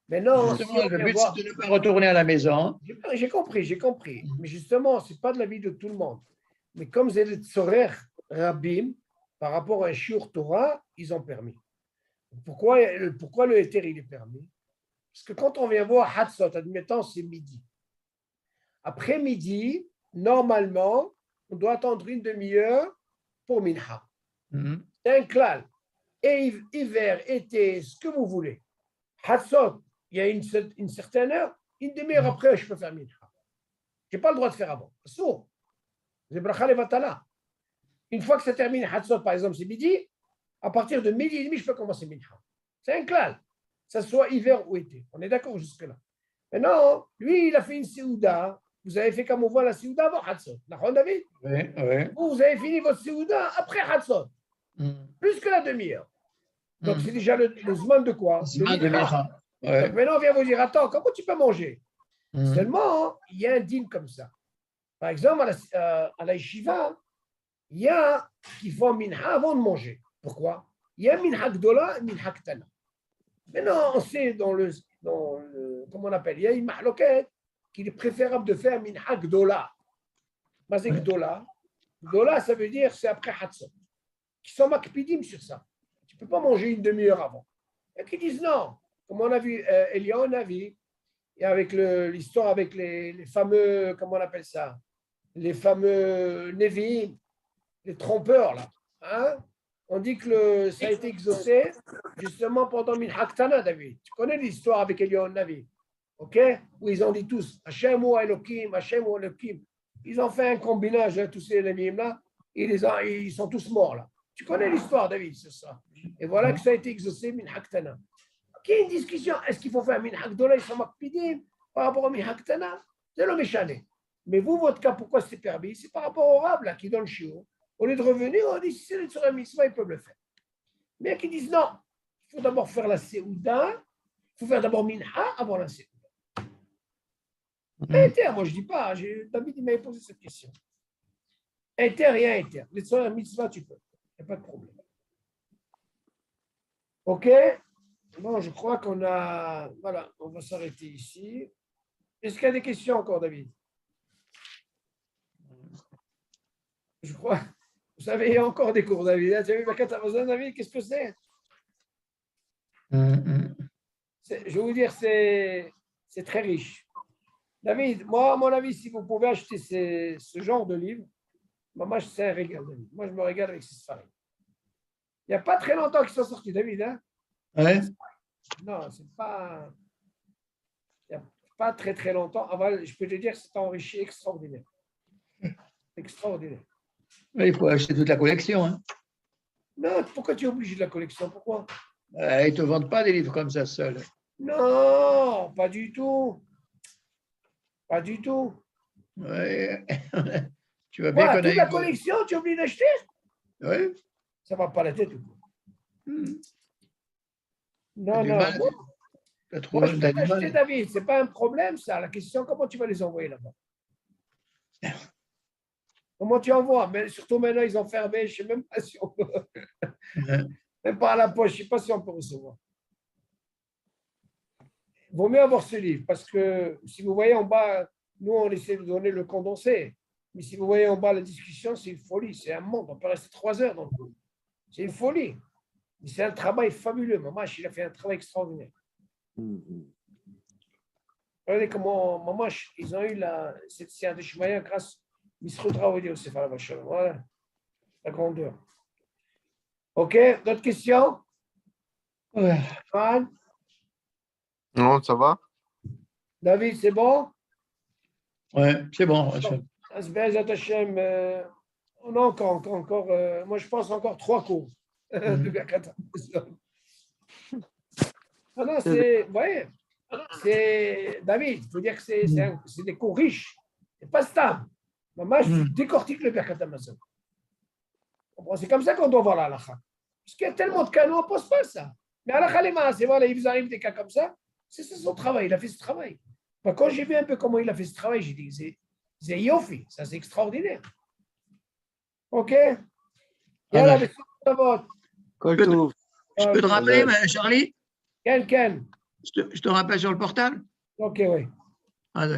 Mais non, justement, le but, c'est de ne pas retourner à la maison. J'ai compris. Mais justement, ce n'est pas de l'avis de tout le monde. Mais comme c'est les Tzorer Rabim, par rapport à un Shiur Torah, ils ont permis. Pourquoi le Héter, il est permis? Parce que quand on vient voir Hatzot, admettons, c'est midi. Après midi, normalement, on doit attendre une demi-heure pour Minha. C'est un klal. Et hiver, été, ce que vous voulez. Hatzot, il y a une certaine heure, une demi-heure après, je peux faire Minha. Je n'ai pas le droit de faire avant. C'est sourd. C'est bracha levatala. Une fois que ça termine, Hatzot, par exemple, c'est midi, à partir de midi et demi, je peux commencer Minha. C'est un klal. Que ce soit hiver ou été. On est d'accord jusque-là. Maintenant, lui, il a fait une Seouda. Vous avez fait comme on voit la Seouda avant Hatzot. D'accord, David? Oui. Vous avez fini votre Seouda après Hatzot. Plus que la demi-heure. Donc, c'est déjà le Zman de quoi? Le de Mincha. Donc, maintenant, on vient vous dire, attends, comment tu peux manger? Seulement, il y a un dîme comme ça. Par exemple, à la yeshiva, il y a qui font Minha avant de manger. Pourquoi? Il y a Minha Gdola et Minha Ktana. Maintenant, on sait comment on appelle, il y a une mahloket qu'il est préférable de faire Minha Gdola. Mais c'est Gdola. Gdola, ça veut dire c'est après Hatzot. Qui sont makpidim sur ça. Tu ne peux pas manger une demi-heure avant. Et qui disent non. Comme on a vu, Eliyahu Navi, et avec l'histoire avec les fameux, comment on appelle ça, les fameux Nevi'im, les trompeurs, là. Hein? On dit que ça a été exaucé justement pendant Minha Ktana, David. Tu connais l'histoire avec Eliyahu Navi, ok? Où ils ont dit tous, Hashem ou Elohim, Hashem ou Elohim. Ils ont fait un combinage, hein, tous ces Nevi'im-là, ils sont tous morts, là. Tu connais l'histoire, David, c'est ça. Et voilà que ça a été exaucé, Minha Ktana. Il y a une discussion, est-ce qu'il faut faire Minha Gdola, ils sont makpidim par rapport à Minha Ktana? C'est le méchané. Mais vous, votre cas, pourquoi c'est permis? C'est par rapport au rab, là, qui donne le chiot. Au lieu de revenir, on dit si c'est sur un mitzvah, ils peuvent le faire. Mais qui disent non, il faut d'abord faire la Seouda, il faut faire d'abord Minha avant la Seouda. Inter, moi je ne dis pas, David il m'avait posé cette question. Inter, rien inter. Les soins mitzvah, tu peux. Il n'y a pas de problème. Ok? Bon, je crois qu'on a. Voilà, on va s'arrêter ici. Est-ce qu'il y a des questions encore, David? Je crois. Vous savez, il y a encore des cours, David. Tu as vu Birkat Hamazon, David? Qu'est-ce que c'est? Je vais vous dire, c'est très riche. David, moi, à mon avis, si vous pouvez acheter ce genre de livre, moi, c'est un régal, David. Moi, je me régale avec ces sfarim. Il n'y a pas très longtemps qu'ils sont sortis, David. Hein? Ouais. Non, c'est pas. Il n'y a pas très, très longtemps. Avant, je peux te dire que c'est enrichi extraordinaire. Extraordinaire. Mais il faut acheter toute la collection. Hein. Non, pourquoi tu es obligé de la collection? Pourquoi? Ils ne te vendent pas des livres comme ça seuls. Non, pas du tout. Pas du tout. Ouais. Tu vas bien Toute la collection, tu es obligé d'acheter? Oui. Ça ne va pas la tête. Non, non. Moi, je peux t'acheter, David. Ce n'est pas un problème, ça. La question, comment tu vas les envoyer là-bas? Comment tu envoies? Mais surtout maintenant, ils ont fermé. Je ne sais même pas si on peut. Même pas à la poche. Je ne sais pas si on peut recevoir. vaut mieux avoir ce livre parce que si vous voyez en bas, nous, on essaie de donner le condensé. Mais si vous voyez en bas la discussion, c'est une folie, c'est un monde. On peut rester 3 heures dans le groupe. C'est une folie. Mais c'est un travail fabuleux. Mamash, il a fait un travail extraordinaire. Regardez comment Mamash, ils ont eu cette séance de Shemaya grâce à Misrud Ravodi au Sefer Vachon. Voilà la grandeur. OK, d'autres questions? Anne? Non, ça va? David, c'est bon? Ouais, c'est bon. Bezat Hashem, on a encore moi je pense encore 3 cours. Non, c'est, ouais, c'est, David, il faut dire que c'est des cours riches, c'est pas stable. Maman, je décortique le Birkat Hamazon. C'est comme ça qu'on doit voir la halakha. Parce qu'il y a tellement de cas, nous on ne pose pas ça. Mais halakha lema, c'est voilà, il vous arrive des cas comme ça, c'est son travail, il a fait ce travail. Enfin, quand j'ai vu un peu comment il a fait ce travail, j'ai dit, c'est yofi, ça c'est extraordinaire. OK? Yalla, Ouais. ça va. Je peux te rappeler, Charlie? Ken. Je te rappelle sur le portable? OK, oui.